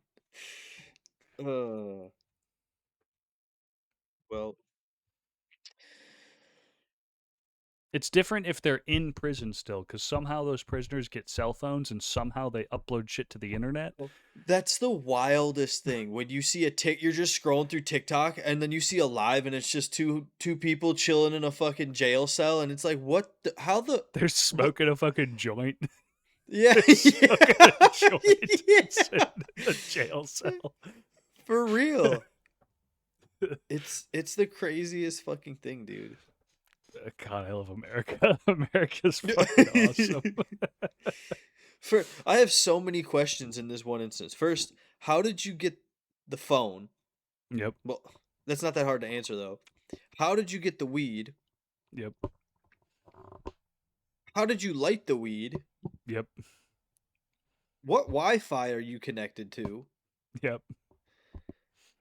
Uh, well, It's different if they're in prison still, because somehow those prisoners get cell phones and somehow they upload shit to the internet. that's the wildest thing. When you see you're just scrolling through TikTok and then you see a live and it's just two people chilling in a fucking jail cell and it's like how the They're what smoking a fucking joint. yeah, They're smoking a yeah, joint yeah, sitting in the jail cell. for real. It's the craziest fucking thing, dude. God, I love America. America's fucking awesome. I have so many questions in this one instance. First, how did you get the phone? Yep, Well, that's not that hard to answer though. How did you get the weed? yep, How did you light the weed? yep, What Wi-Fi are you connected to? yep.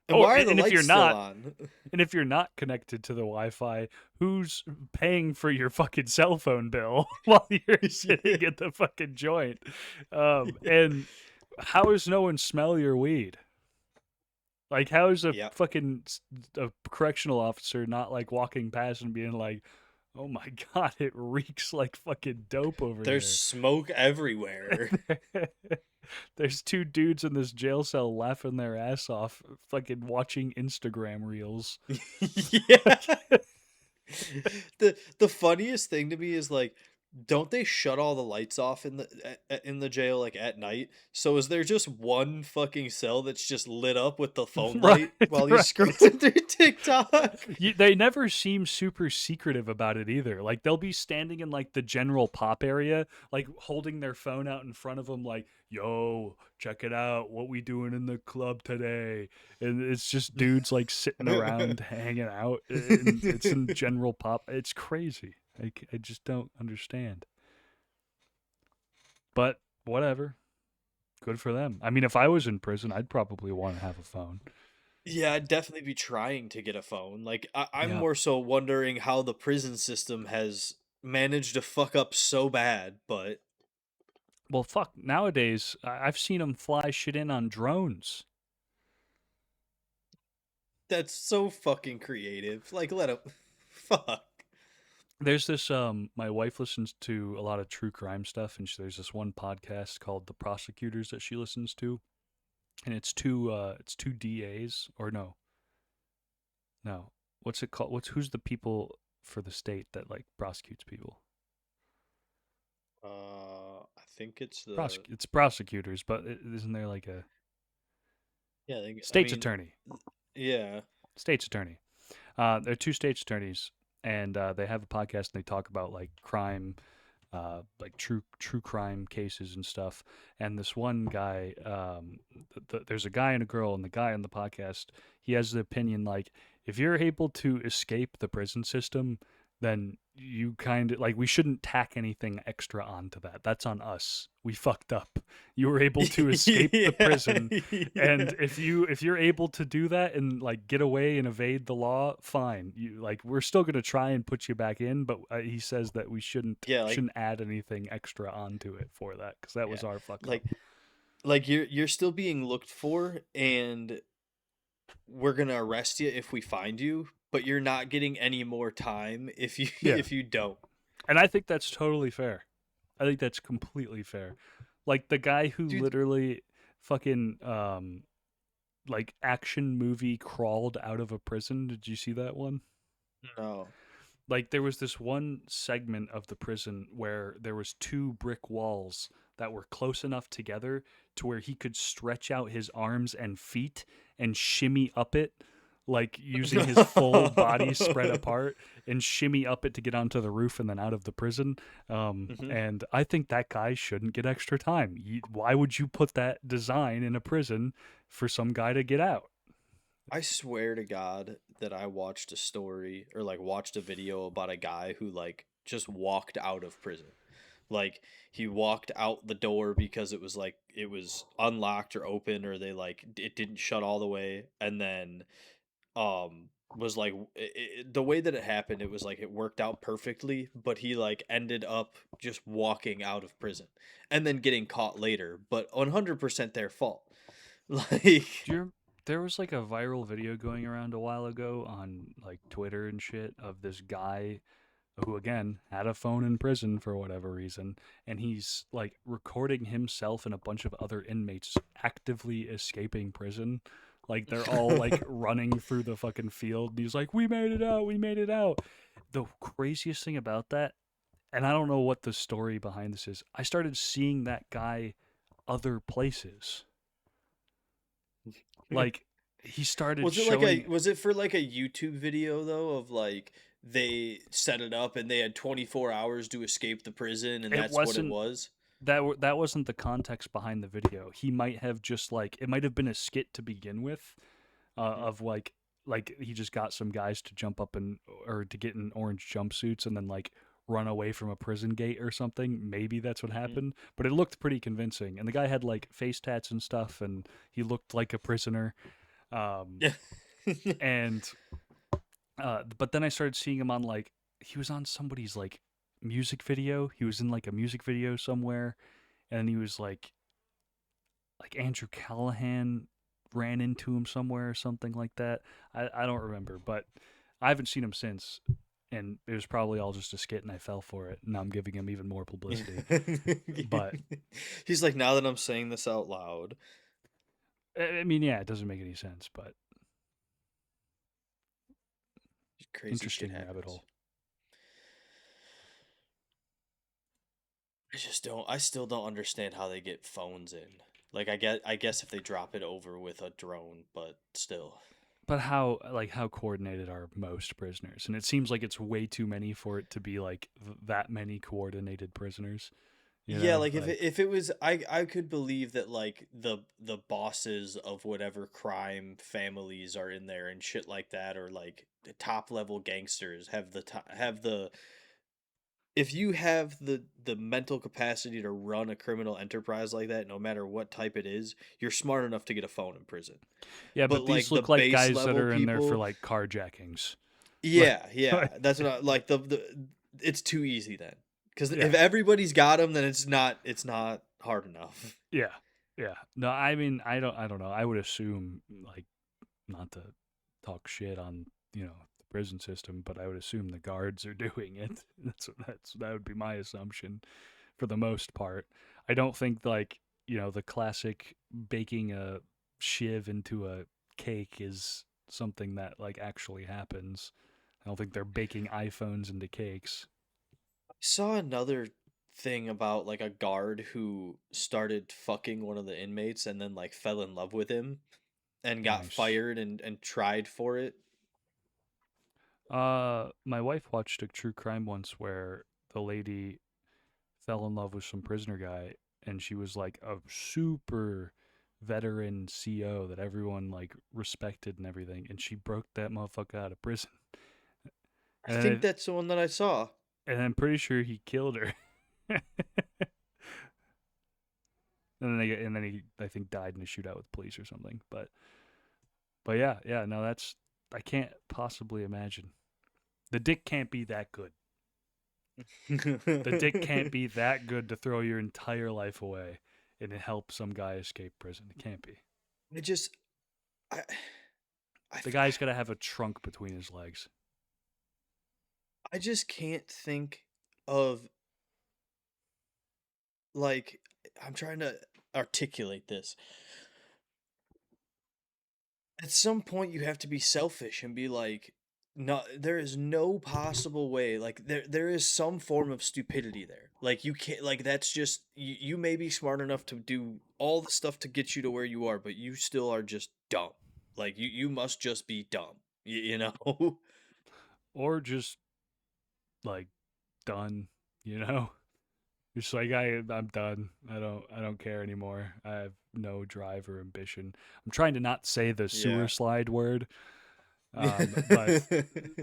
And Oh, why are the and if lights you're still not, on? and if you're not connected to the Wi-Fi, who's paying for your fucking cell phone bill while you're sitting at the fucking joint? And how does no one smell your weed? Like, how is a Yep. fucking a correctional officer not like walking past and being like, "Oh my god, it reeks like fucking dope over There's here." smoke everywhere. There's two dudes in this jail cell laughing their ass off, fucking watching Instagram reels. Yeah. The funniest thing to me is like don't they shut all the lights off in the jail like at night? So is there just one fucking cell that's just lit up with the phone Right, light while you're right. scrolling through TikTok? They never seem super secretive about it either. Like they'll be standing in like the general pop area, like holding their phone out in front of them, like, "Yo, check it out, what we doing in the club today?" And it's just dudes like sitting around hanging out, and it's in general pop. It's crazy. Like I just don't understand. But whatever, good for them. I mean, if I was in prison, I'd probably want to have a phone. Yeah, I'd definitely be trying to get a phone. Like, I'm Yeah. more so wondering how the prison system has managed to fuck up so bad, but Well, fuck. Nowadays, I've seen them fly shit in on drones. that's so fucking creative. Like, let him. Fuck. There's this my wife listens to a lot of true crime stuff, and there's this one podcast called The Prosecutors that she listens to, and it's two DAs, or no, what's it called? Who's the people for the state that like prosecutes people? I think it's the. It's prosecutors, but isn't there like a Yeah, I state's mean, attorney? yeah. State's attorney. There are two state's attorneys, and they have a podcast and they talk about like crime, like true crime cases and stuff. And this one guy, there's a guy and a girl, and the guy on the podcast, he has the opinion like if you're able to escape the prison system, then you kind of like we shouldn't tack anything extra onto that. That's on us. We fucked up. You were able to escape the prison, and Yeah. if you're able to do that and like get away and evade the law, fine. You like we're still gonna try and put you back in, but he says that we shouldn't Yeah, like, shouldn't add anything extra onto it for that because that yeah. was our fuck up. Like you're still being looked for, and we're gonna arrest you if we find you, but you're not getting any more time if you Yeah, if you don't. and I think that's totally fair. I think that's completely fair. Like the guy who Dude, literally fucking like action movie crawled out of a prison. Did you see that one? no. Like there was this one segment of the prison where there was two brick walls that were close enough together to where he could stretch out his arms and feet and shimmy up it, like using his full body spread apart and shimmy up it to get onto the roof and then out of the prison. Hmm. And I think that guy shouldn't get extra time. Why would you put that design in a prison for some guy to get out? I swear to God that I watched a story or like watched a video about a guy who like just walked out of prison. Like he walked out the door because it was like it was unlocked or open, or they like it didn't shut all the way, and then was like the way that it happened, it was like it worked out perfectly, but he like ended up just walking out of prison and then getting caught later, but 100% their fault. Like, Do you, there was like a viral video going around a while ago on like Twitter and shit of this guy who again had a phone in prison for whatever reason, and he's like recording himself and a bunch of other inmates actively escaping prison. Like they're all like running through the fucking field, and he's like, "We made it out! We made it out!" The craziest thing about that, and I don't know what the story behind this is, I started seeing that guy other places. Like he started was it like a showing. was it for like a YouTube video though of like they set it up and they had 24 hours to escape the prison and It that's what it wasn't was? that wasn't the context behind the video. He might have just like it might have been a skit to begin with, Mhm. of like he just got some guys to jump up and or to get in orange jumpsuits and then like run away from a prison gate or something. Maybe that's what Mhm. happened, but it looked pretty convincing. And the guy had like face tats and stuff, and he looked like a prisoner. Um, Yeah. and but then I started seeing him on like he was on somebody's like music video. He was in like a music video somewhere, and he was like Andrew Callahan ran into him somewhere or something like that. I don't remember, but I haven't seen him since, and it was probably all just a skit, and I fell for it. Now I'm giving him even more publicity. But He's like, now that I'm saying this out loud. I mean, yeah, it doesn't make any sense, but Crazy shit interesting rabbit happens. hole. I still don't understand how they get phones in. Like I guess if they drop it over with a drone, but still. But how coordinated are most prisoners? And it seems like it's way too many for it to be like that many coordinated prisoners. You Yeah, know, like like if it was I could believe that like the bosses of whatever crime families are in there and shit like that, or like the top level gangsters have have the if you have the mental capacity to run a criminal enterprise like that, no matter what type it is, you're smart enough to get a phone in prison. yeah, But but these like the look like base guys that level are in there for people, like carjackings. Like, yeah, yeah, like that's what I like the it's too easy then. Because yeah, if everybody's got them, then it's not hard enough. yeah, yeah. No, I mean, I don't know. I would assume like not to talk shit on the prison system, but I would assume the guards are doing it. That would be my assumption for the most part. I don't think like the classic baking a shiv into a cake is something that like actually happens. I don't think they're baking iPhones into cakes. I saw another thing about like a guard who started fucking one of the inmates and then like fell in love with him and got Nice. fired and tried for it. My wife watched a true crime once where the lady fell in love with some prisoner guy, and she was like a super veteran CO that everyone like respected and everything, and she broke that motherfucker out of prison. I think And that's the one that I saw. I'm pretty sure he killed her. and then he I think died in a shootout with police or something. But yeah, yeah, no, that's I can't possibly imagine. The dick can't be that good. The dick can't be that good to throw your entire life away and help some guy escape prison. It can't be. I just I I The f- guy's got to have a trunk between his legs. I just can't think of like I'm trying to articulate this. At some point you have to be selfish and be like, no, there is no possible way, like there is some form of stupidity there, like you can't, like that's just you may be smart enough to do all the stuff to get you to where you are, but you still are just dumb, like you must just be dumb, you know. Or just like done, you know? Just like I'm done. I don't care anymore. I have no drive or ambition. I'm trying to not say the sewer Yeah. slide word. But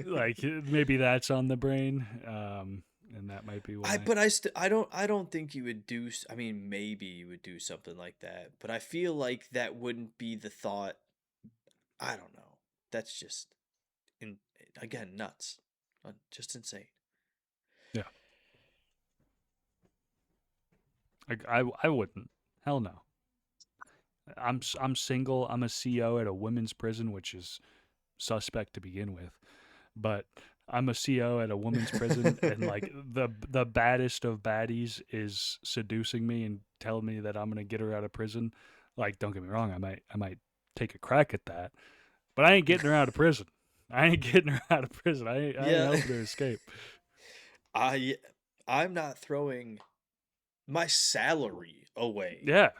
like maybe that's on the brain. And that might be I why. but I don't think you would do I mean maybe you would do something like that, but I feel like that wouldn't be the thought. I don't know. That's just in again nuts. Just insane. Yeah. I wouldn't. Hell no. I'm single. I'm a CO at a women's prison, which is suspect to begin with. But I'm a CO at a women's prison, and like the baddest of baddies is seducing me and telling me that I'm gonna get her out of prison. Like, don't get me wrong, I might take a crack at that, but I ain't getting her out of prison. I ain't getting her out of prison. I ain't Yeah. helping her escape. I I'm not throwing my salary away Yeah,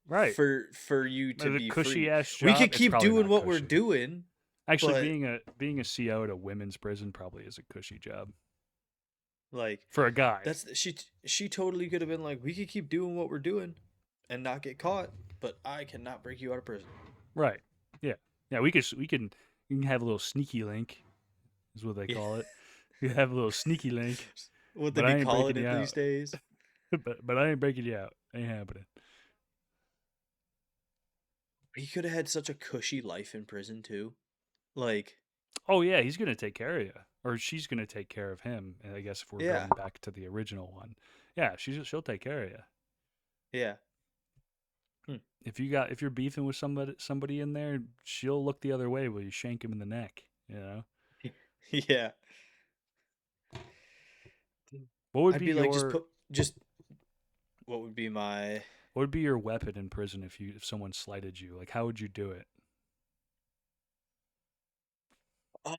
right. for you to A be cushy free. ass We could job. It's keep probably doing not what we're cushy. doing, Actually, but being a CO at a women's prison probably is a cushy job like for a guy. that's she totally could have been like we could keep doing what we're doing and not get caught, but I cannot break you out of prison. Right. Yeah. Yeah. We can have a little sneaky link, is what they Yeah. call it. We have a little sneaky link, What they but I be ain't calling breaking it you these out. days. But I ain't breaking you out. Ain't happening. He could have had such a cushy life in prison too. Like, Oh yeah, he's gonna take care of you, or she's gonna take care of him. And I guess if we're yeah, going back to the original one, yeah, she'll take care of you. yeah. Hmm. If you're beefing with somebody in there, she'll look the other way while you shank him in the neck. You know. Yeah. What would I'd be be like, your just what would be my what would be your weapon in prison if someone slighted you? Like how would you do it? um,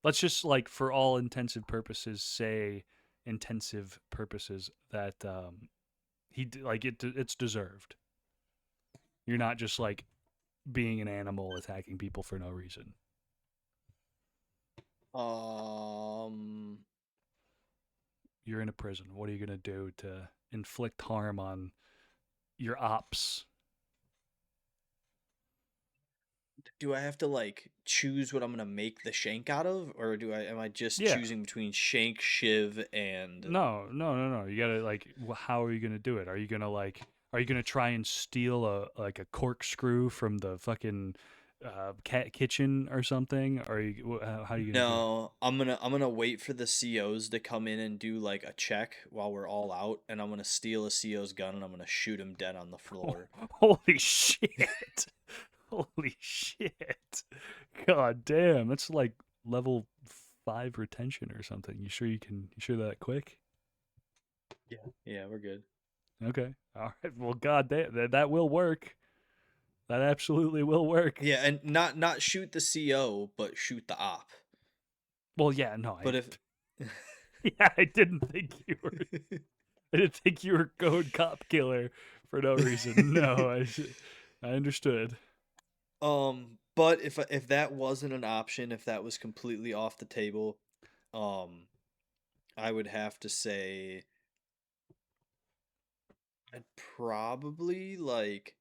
Let's just like for all intensive purposes say intensive purposes that like it's deserved. You're not just like being an animal attacking people for no reason. Um, You're in a prison. What are you gonna do to inflict harm on your ops? do I have to like choose what I'm gonna make the shank out of, or am I just Yeah. choosing between shank, shiv, and No. You gotta like, how are you gonna do it? Are you gonna try and steal a corkscrew from the fucking cat kitchen or something? Or how are you gonna do it? no? I'm gonna wait for the COs to come in and do like a check while we're all out, and I'm gonna steal a CO's gun and I'm gonna shoot him dead on the floor. Holy shit! Holy shit! God damn, that's like level 5 retention or something. You sure you can? You sure that quick? Yeah, we're good. Okay. All right. Well, god damn, that will work. That absolutely will work. Yeah, and not shoot the CO, but shoot the op. Well, yeah, no, But if yeah, I didn't think you were. I didn't think you were code cop killer for no reason. No, I understood. but if that wasn't an option, if that was completely off the table, um, I would have to say I'd probably like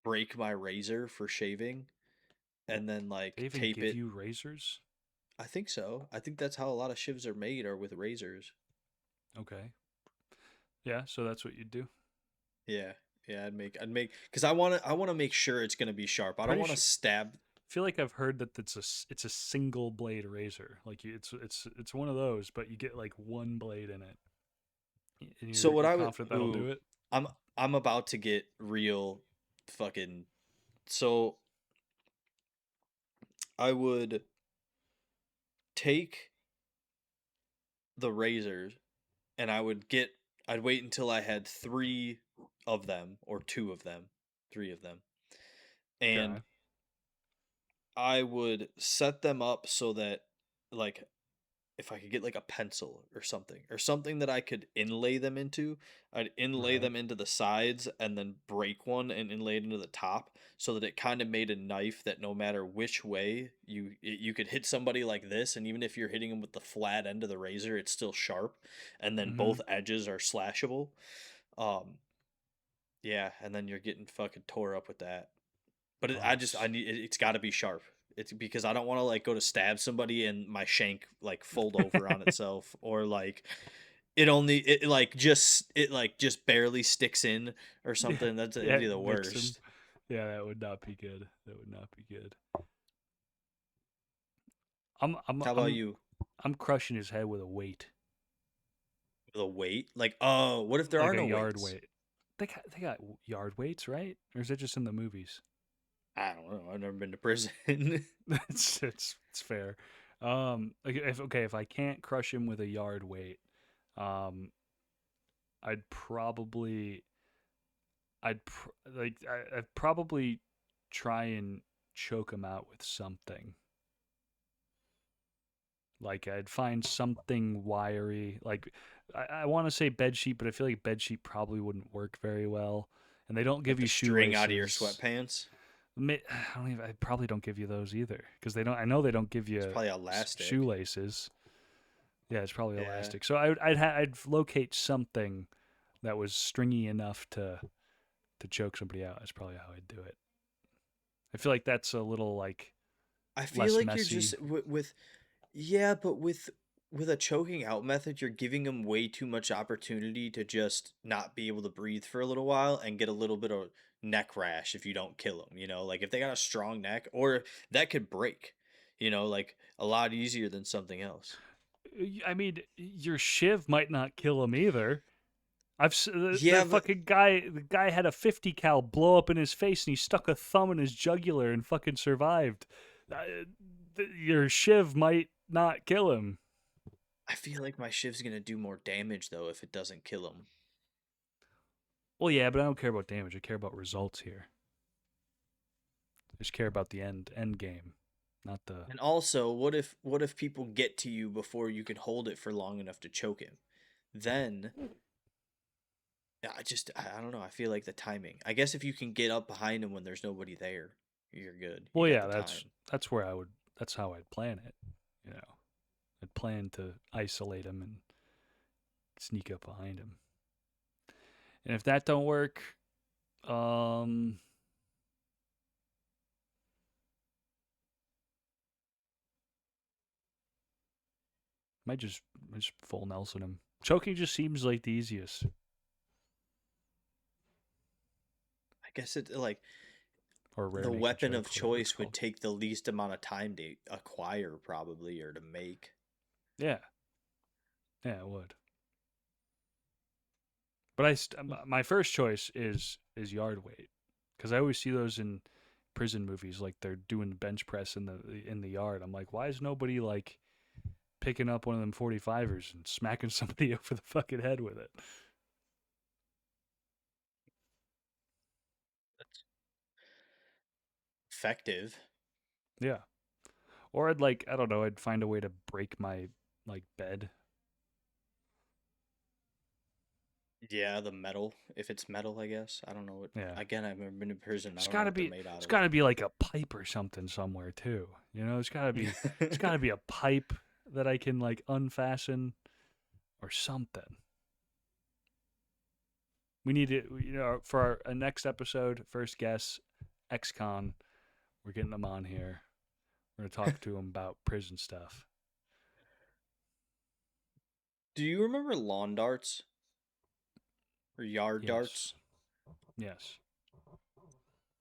break my razor for shaving and then They like even tape give it. you razors. I think so. I think that's how a lot of shivs are made, are with razors. Okay. Yeah, so that's what you do. Yeah. Yeah, I'd make because I want to make sure it's gonna be sharp. I don't Pretty want to sure. stab. I feel like I've heard that it's a single blade razor. Like it's one of those, but you get like one blade in it. And So what you're I would confident that'll do ooh, it. I'm I'm about to get real fucking. So I would take the razors and I'd wait until I had three of them or two of them, three of them, and Okay. I would set them up so that, like, if I could get like a pencil or something that I could inlay them into, I'd inlay Right. them into the sides and then break one and inlay it into the top so that it kind of made a knife that no matter which way you could hit somebody like this, and even if you're hitting them with the flat end of the razor, it's still sharp, and then Mm-hmm. both edges are slashable. Um, yeah, and then you're getting fucking tore up with that. But Oh, I need it's got to be sharp. It's because I don't want to like go to stab somebody and my shank like fold over on itself, or like it like just barely sticks in or yeah, something. That'd yeah, be it the nicks him. worst. Yeah, that would not be good. That would not be good. How about you? I'm crushing his head with a weight, The weight? Like, oh, what if there like are a no yard weights? weight. They got yard weights, right? Or is that just in the movies? I don't know. I've never been to prison. It's fair. Like if I can't crush him with a yard weight, um, I'd probably I'd probably try and choke him out with something. Like I'd find something wiry. Like I want to say bedsheet, but I feel like bedsheet probably wouldn't work very well. And they don't Like give the you string out of your shoelaces. sweatpants. I probably don't give you those either because they don't. I know they don't give It's you probably elastic. shoelaces. Yeah, it's probably Yeah. elastic. So I'd locate something that was stringy enough to choke somebody out. That's probably how I'd do it. I feel like that's a little like I feel less like you're messy. just with yeah, but with a choking out method, you're giving them way too much opportunity to just not be able to breathe for a little while and get a little bit of neck rash if you don't kill them, you know? Like if they got a strong neck, or that could break, like a lot easier than something else. I mean, your shiv might not kill him either. The Yeah, but fucking guy. The guy had a 50 cal blow up in his face, and he stuck a thumb in his jugular and fucking survived. Your shiv might not kill him. I feel like my shiv's gonna do more damage though if it doesn't kill him. Well, yeah, but I don't care about damage. I care about results here. I just care about the end game. not the. And also, what if people get to you before you can hold it for long enough to choke him? Then I don't know. I feel like the timing. I guess if you can get up behind him when there's nobody there, you're good. You Well, got yeah, the time. that's where I would. That's how I'd plan it. You know, I'd plan to isolate him and sneak up behind him. And if that don't work, um, might just full Nelson him. Choking just seems like the easiest. I guess it like Or rare the naked weapon choke, of whatever it's choice would called. take the least amount of time to acquire, probably, or to make. Yeah, yeah, it would. But my first choice is yard weight, because I always see those in prison movies, like they're doing the bench press in the yard. I'm like, why is nobody like picking up one of them 45ers and smacking somebody over the fucking head with it? That's effective. Yeah. Or I'd like, I don't know, I'd find a way to break my like bed. Yeah, the metal. If it's metal, I guess. I don't know what. Yeah. Again, I've never been in prison. I It's don't know gotta what they're be made out it's of. gotta be like a pipe or something somewhere too. You know, it's gotta be a pipe that I can like unfasten or something. We need to, for our next episode, first guest, ex-con. We're getting them on here. We're gonna talk to him about prison stuff. Do you remember lawn darts or yard Yes, darts? yes.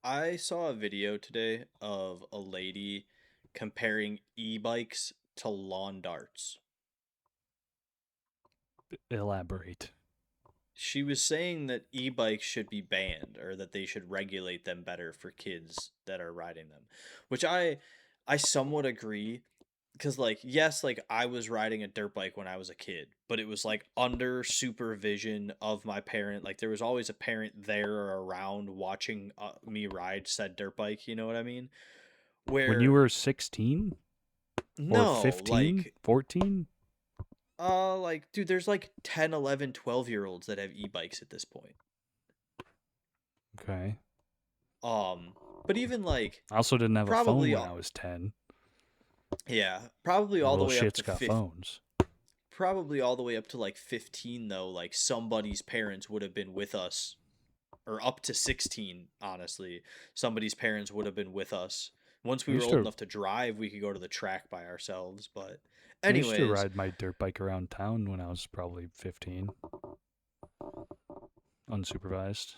I saw a video today of a lady comparing e-bikes to lawn darts. Elaborate. She was saying that e-bikes should be banned or that they should regulate them better for kids that are riding them, which I somewhat agree, because like yes, like I was riding a dirt bike when I was a kid, but it was like under supervision of my parent. Like there was always a parent there or around watching me ride said dirt bike, you know what I mean? When you Where were 16 or no, 15, like 14? like dude, there's like 10, 11, 12-year-olds that have e-bikes at this point. Okay. Um but even like I also didn't have a phone probably when I was 10. yeah, probably all the Little way up shit's to got 50, phones. probably all the way up to like 15 though, like somebody's parents would have been with us, or up to 16, honestly. Somebody's parents would have been with us. Once I we were used old to enough to drive, we could go to the track by ourselves, but I used to anyways, ride my dirt bike around town when I was probably 15, unsupervised.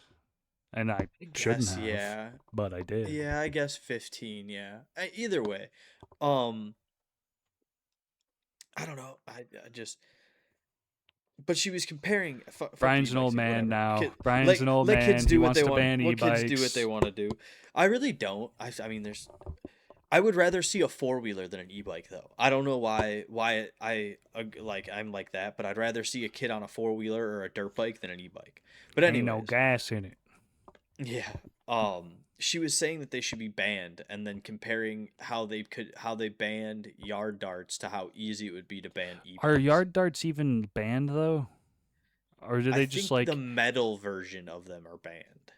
And I I shouldn't guess have, yeah. but I did. Yeah, I guess 15, yeah. Either way. Um I don't know. I just, but she was comparing fuck the Brian's an e-bikes old thing, man whatever. now. Brian's an old Let kids man. He do what wants they to want. ban Let kids do what they e-bikes. want to do. I really don't. I mean, there's. I would rather see a four-wheeler than an e-bike, though. I don't know why like I'm like that, but I'd rather see a kid on a four-wheeler or a dirt bike than an e-bike. But Ain't no anyways, gas in it. yeah. She was saying that they should be banned, and then comparing how they banned yard darts to how easy it would be to ban Are e-bikes. yard darts even banned though? Or do I they just think the like, metal version of them are banned.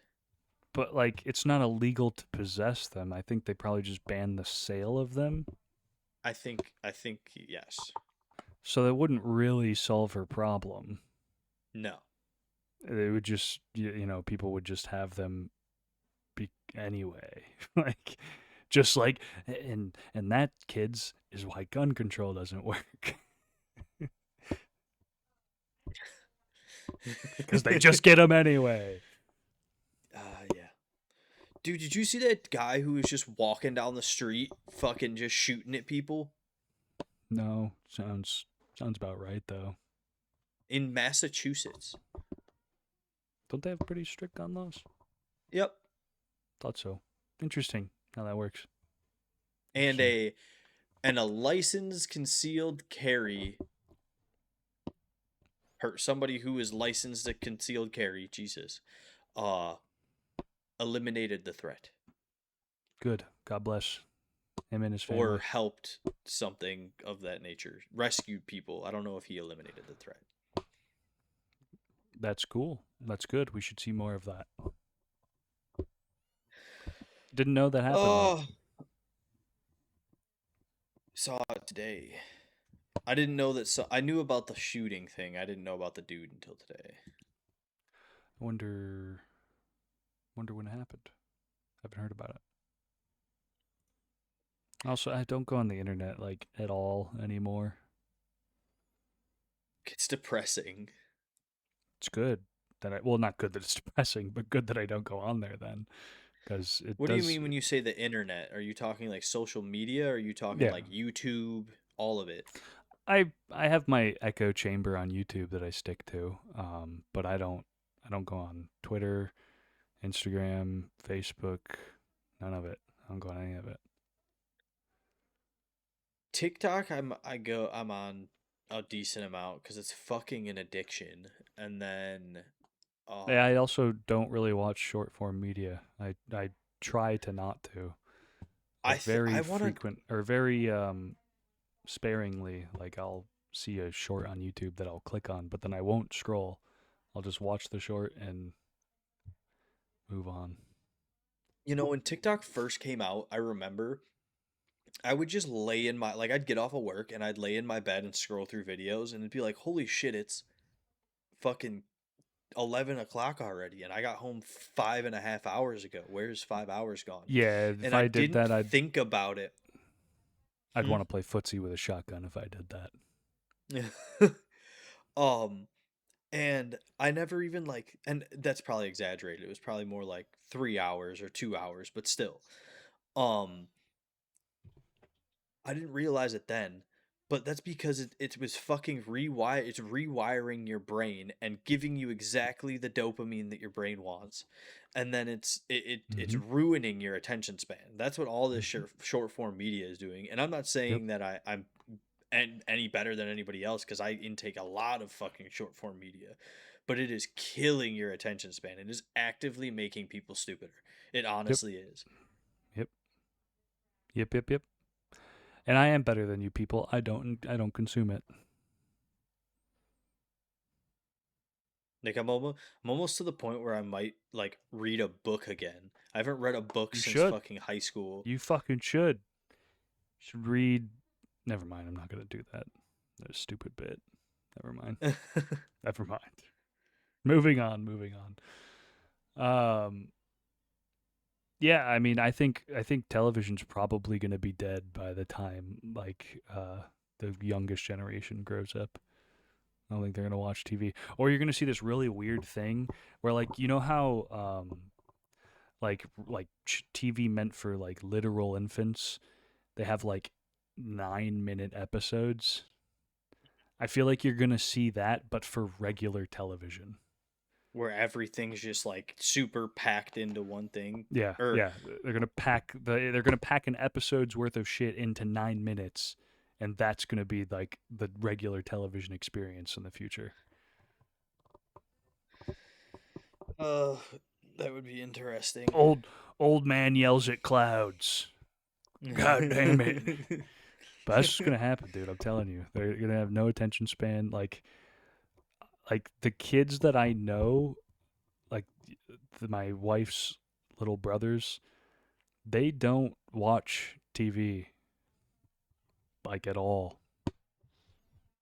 but like it's not illegal to possess them. I think they probably just banned the sale of them. I think yes. So that wouldn't really solve her problem. No. They would just, people would just have them anyway. Like, just like, and that, kids, is why gun control doesn't work. Because they just get them anyway. Yeah. Dude, did you see that guy who was just walking down the street fucking just shooting at people No, sounds about right though. in Massachusetts? Don't they have pretty strict gun laws? Yep. Thought so. Interesting how that works. And Interesting. a licensed concealed carry, somebody who is licensed to concealed carry, Jesus, uh eliminated the threat. Good. God bless. Him and his or family. helped something of that nature, rescued people. I don't know if he eliminated the threat. That's cool. That's good. We should see more of that. Didn't know that happened though. Oh, saw it today. I didn't know that. I knew about the shooting thing. I didn't know about the dude until today. I wonder when it happened. I haven't heard about it. Also, I don't go on the internet like at all anymore. It's depressing. It's good that I well, not good that it's depressing, but good that I don't go on there then, because it What do you does. mean when you say the internet? Are you talking like social media? Or are you talking Yeah, like YouTube? All of it. I have my echo chamber on YouTube that I stick to, but I don't go on Twitter, Instagram, Facebook, none of it. I don't go on any of it. TikTok, I'm on a decent amount because it's fucking an addiction. And then, Yeah, I also don't really watch short form media. I try to not to. Like I very want to. frequent or very sparingly. Like I'll see a short on YouTube that I'll click on, but then I won't scroll. I'll just watch the short and move on. When TikTok first came out, I remember I would just lay in my, like, I'd get off of work and I'd lay in my bed and scroll through videos and it'd be like, holy shit, it's fucking 11 o'clock already. And I got home 5.5 hours ago. Where's 5 hours gone? Yeah, if And I I did didn't that, think about it. I'd want to play footsie with a shotgun if I did that. um, and I never even like, and that's probably exaggerated. It was probably more like 3 hours or 2 hours, but still. Um, I didn't realize it then, but that's because it was fucking rewire. It's rewiring your brain and giving you exactly the dopamine that your brain wants, and then it's Mm-hmm. ruining your attention span. That's what all this short form media is doing. And I'm not Yep. saying that I'm any better than anybody else because I intake a lot of fucking short form media, but it is killing your attention span. It is actively making people stupider. It Yep. honestly is. Yep. Yep. Yep. Yep. And I am better than you people. I don't consume it. Like I'm almost to the point where I might like read a book again. I haven't read a book You since should. fucking high school. You fucking should. Should read. Never mind. I'm not gonna do that. That stupid bit. Never mind. Never mind. Moving on. Moving on. Yeah. I mean, I think television's probably gonna be dead by the time like the youngest generation grows up. I don't think they're gonna watch TV, or you're gonna see this really weird thing where like you know how like TV meant for like literal infants, they have like 9-minute episodes. I feel like you're gonna see that, but for regular television. Where everything's just like super packed into one thing. Yeah, Or yeah. They're gonna pack an episode's worth of shit into 9 minutes, and that's gonna be like the regular television experience in the future. uh that would be interesting. Old man yells at clouds. God damn it. But that's just gonna happen, dude. I'm telling you, they're gonna have no attention span. Like the kids that I know, like my wife's little brothers, they don't watch TV like at all.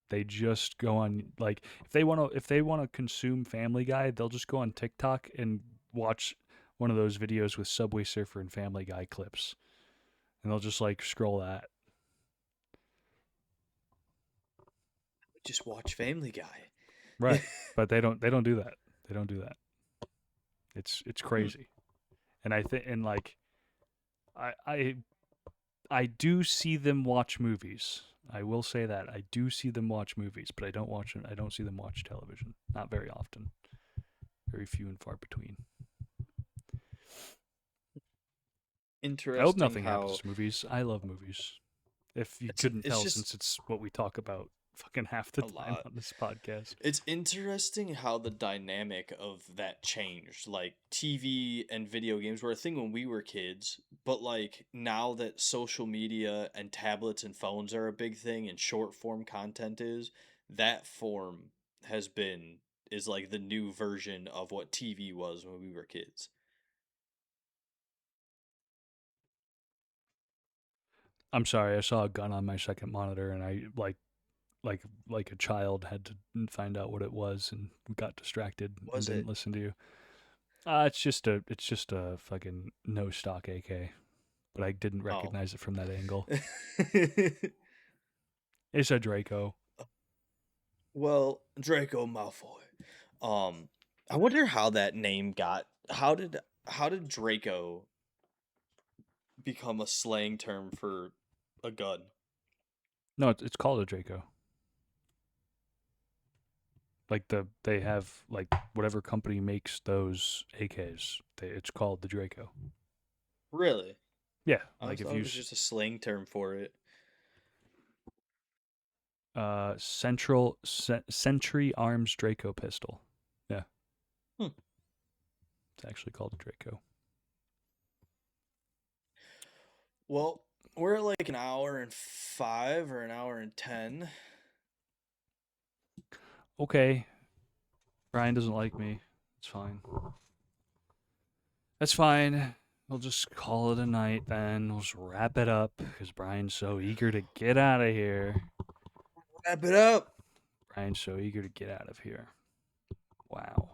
They just go on like if they want to consume Family Guy, they'll just go on TikTok and watch one of those videos with Subway Surfer and Family Guy clips, and they'll just like scroll that. Just watch Family Guy. Right, but they don't do that. They don't do that. It's crazy, and I think and like I I I do see them watch movies. I will say that I do see them watch movies, but I don't see them watch television. Not very often. Very few and far between. I hope Interesting nothing happens how to movies. I love movies. If you it's couldn't it's tell, just since it's what we talk about fucking half the A time lot. on this podcast. It's interesting how the dynamic of that changed. Like TV and video games were a thing when we were kids, but like now that social media and tablets and phones are a big thing and short form content is, that form has been is like the new version of what TV was when we were kids. I'm sorry, I saw a gun on my second monitor, and I like like a child had to find out what it was and got distracted and Was didn't it? listen to you. It's just a fucking no stock AK, but I didn't Oh. recognize it from that angle. It's a Draco. Well, Draco Malfoy. I wonder how that name got. How did Draco become a slang term for a gun? No, it's called a Draco. Like they have like whatever company makes those AKs, it's called the Draco. Really? Yeah, I like always if thought it you was just a slang term for it. Century Arms Draco pistol. Yeah, Hmm. it's actually called a Draco. Well, we're at like an hour and 5 or an hour and 10. Okay, Brian doesn't like me. It's fine. That's fine. We'll just call it a night then. We'll just wrap it up because Brian's so eager to get out of here. Wrap it up. Brian's so eager to get out of here. Wow.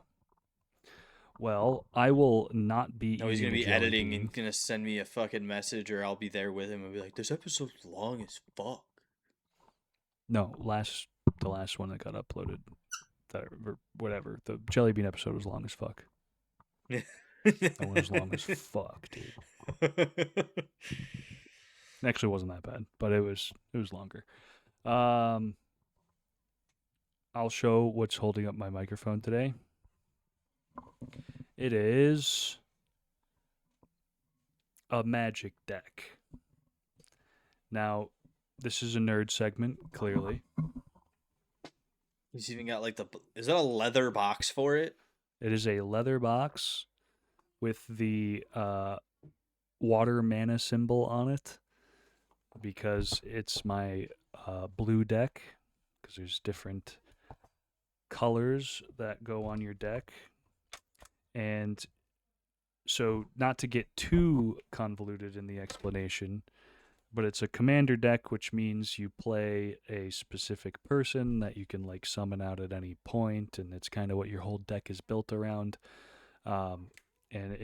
Well, I will not be No, he's eating gonna a be jelly editing bean. and gonna send me a fucking message, or I'll be there with him and be like, "This episode's long as fuck." No, the last one that got uploaded, that or whatever. The jelly bean episode was long as fuck. That one was long as fuck, dude. It actually wasn't that bad, but it was longer. Um, I'll show what's holding up my microphone today. It is a magic deck. Now, this is a nerd segment, clearly. He's even got like the. Is that a leather box for it? It is a leather box with the water mana symbol on it because it's my blue deck, because there's different colors that go on your deck. And so, not to get too convoluted in the explanation, but it's a commander deck, which means you play a specific person that you can like summon out at any point, and it's kind of what your whole deck is built around. Um, and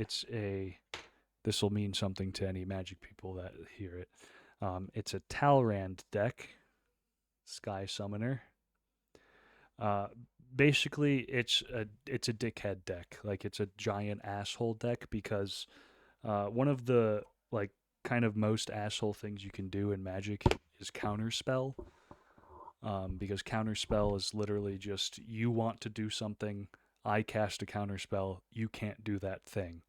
this will mean something to any Magic people that hear it. It's a Talrand deck, Sky Summoner. Uh, Basically, it's a dickhead deck. Like it's a giant asshole deck because one of the like kind of most asshole things you can do in Magic is counterspell. Because counterspell is literally just you want to do something, I cast a counterspell, you can't do that thing.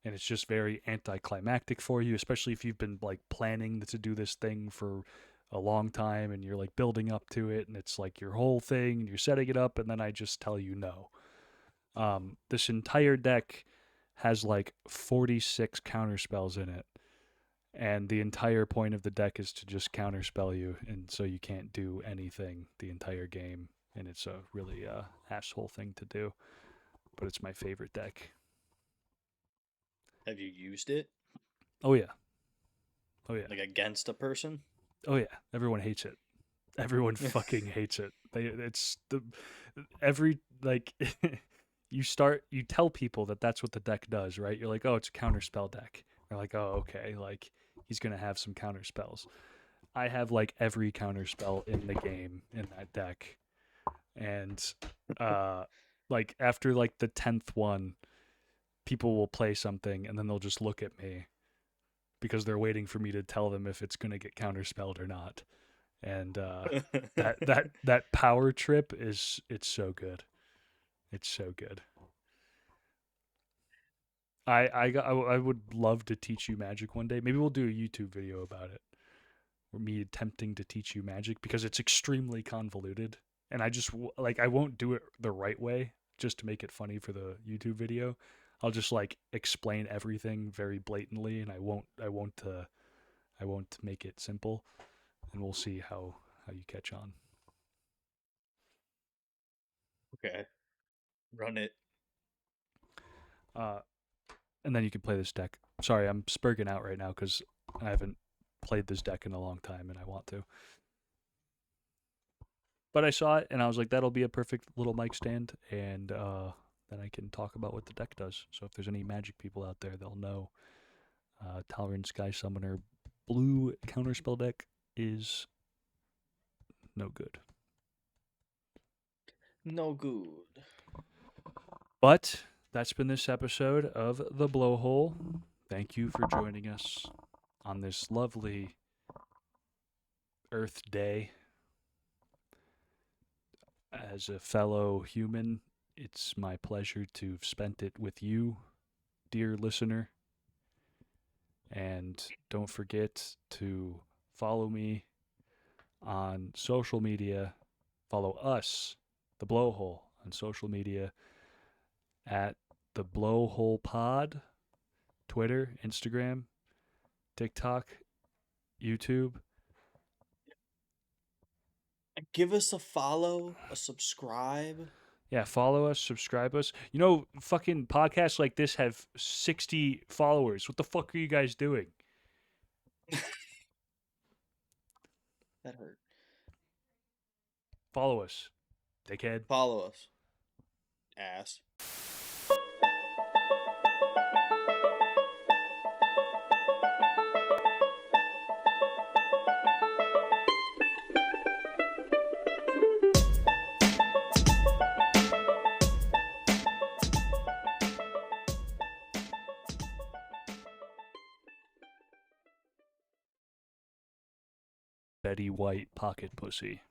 And it's just very anticlimactic for you, especially if you've been like planning to do this thing for a long time and you're like building up to it and it's like your whole thing and you're setting it up and then I just tell you no. This entire deck has like 46 counterspells in it, and the entire point of the deck is to just counterspell you, and so you can't do anything the entire game, and it's a really asshole thing to do, but it's my favorite deck. Have you used it Oh yeah, oh yeah, like against a person? oh yeah. Everyone hates it. Everyone fucking hates it. It's the every like you tell people that that's what the deck does, right? You're like, oh, it's a counterspell deck. They're like, oh, okay, like he's gonna have some counter spells. I have like every counter spell in the game in that deck, and uh, like after like the 10th one, people will play something and then they'll just look at me because they're waiting for me to tell them if it's gonna get counterspelled or not. And that power trip it's so good. It's so good. I would love to teach you Magic one day. Maybe we'll do a YouTube video about it me attempting to teach you magic because it's extremely convoluted, and I just like I won't do it the right way just to make it funny for the YouTube video. I'll just like explain everything very blatantly, and I won't make it simple, and we'll see how you catch on. Okay. Run it. And then you can play this deck. Sorry, I'm spurging out right now because I haven't played this deck in a long time, and I want to. But I saw it, and I was like, that'll be a perfect little mic stand, and then I can talk about what the deck does. So if there's any Magic people out there, they'll know. Tal'Arin Sky Summoner blue counterspell deck is no good. No good. But that's been this episode of The Blowhole. Thank you for joining us on this lovely Earth Day. As a fellow human, it's my pleasure to have spent it with you, dear listener. And don't forget to follow me on social media. Follow us, The Blowhole, on social media at The Blowhole Pod, Twitter, Instagram, TikTok, YouTube. Give us a follow, a subscribe. Yeah, follow us, subscribe us. You know, fucking podcasts like this have 60 followers. What the fuck are you guys doing? That hurt. Follow us, dickhead. Follow us. Ass. Betty White pocket pussy.